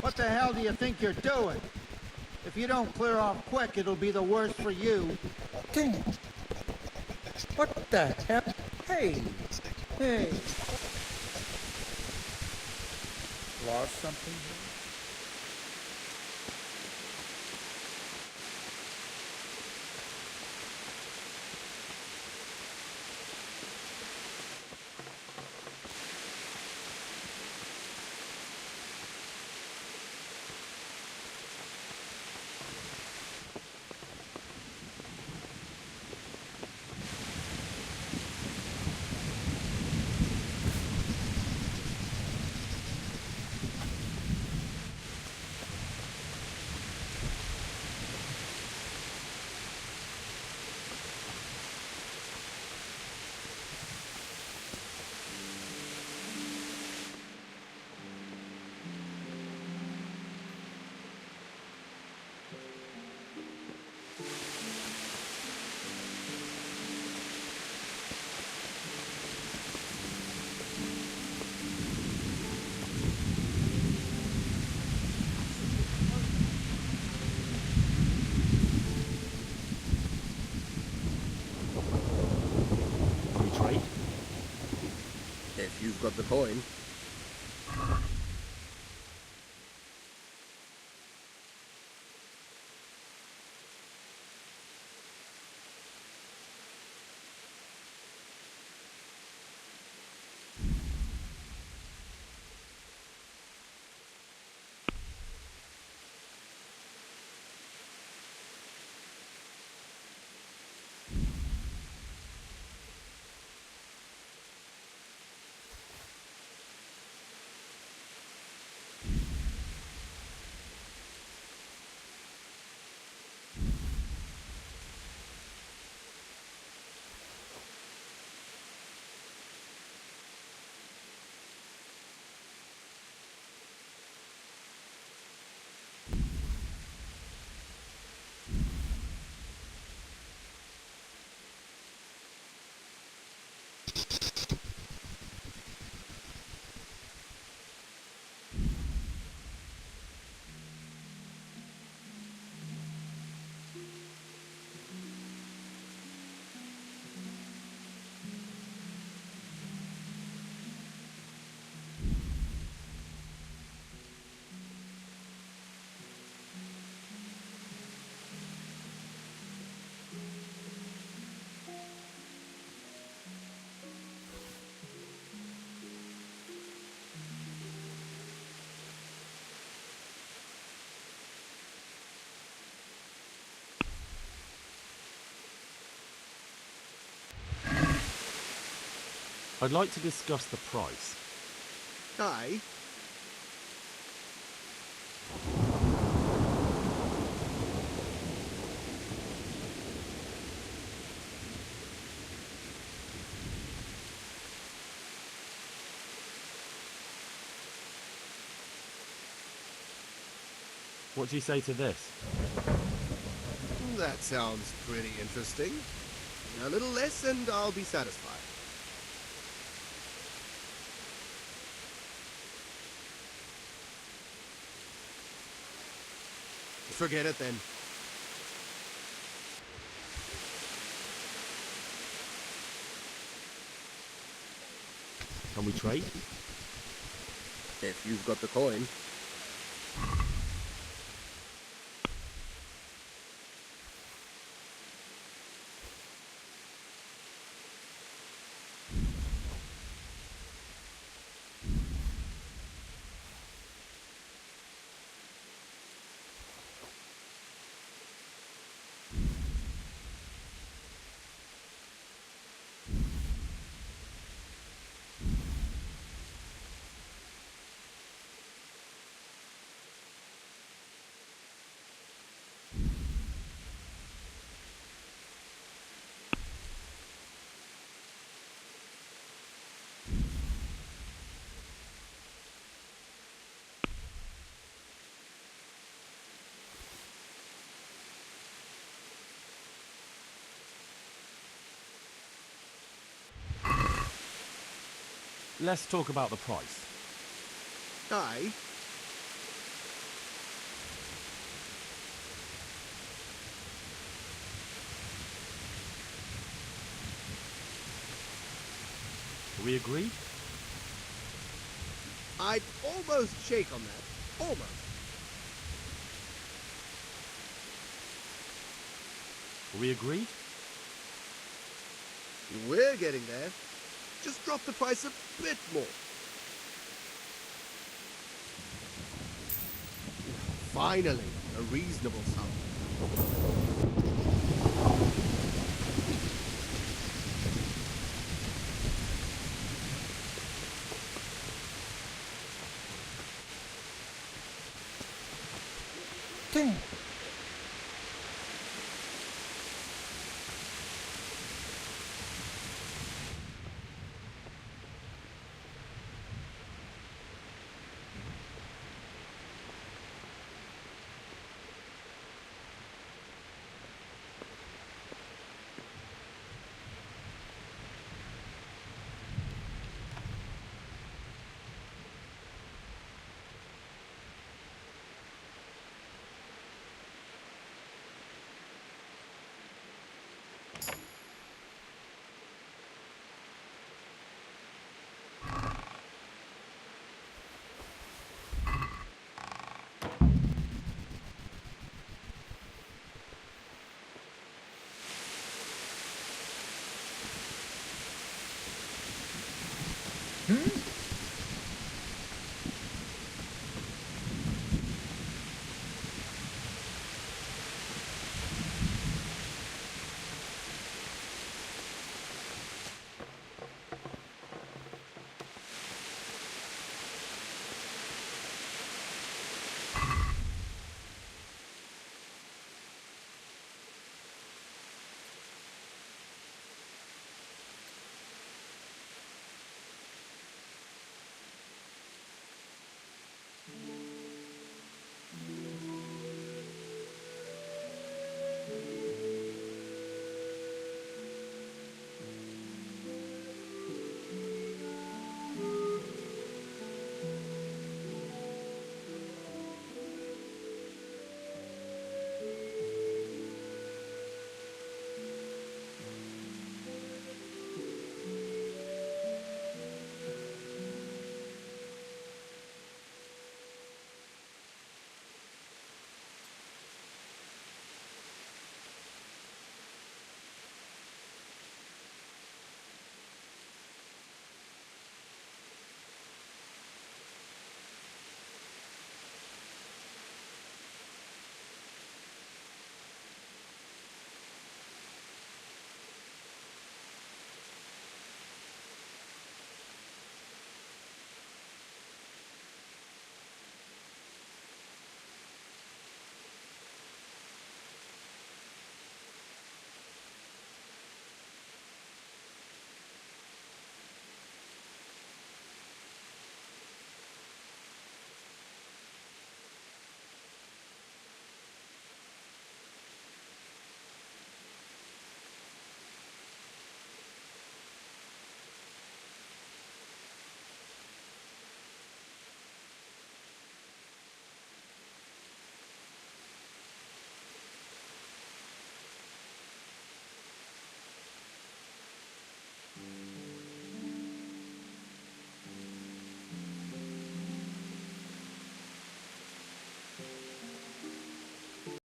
what the hell do you think you're doing? If you don't clear off quick, it'll be the worse for you. Damn. What the hell? Hey. Hey. Lost something here? If you've got the coin. I'd like to discuss the price. Aye. What do you say to this? That sounds pretty interesting. A little less and I'll be satisfied. Forget it then. Can we trade? If you've got the coin. let's talk about the price. Aye. Are we agreed? I'd almost shake on that. Almost. Are we agreed? We're getting there. Just drop the price a bit more. Finally, a reasonable sum. Damn. Hmm?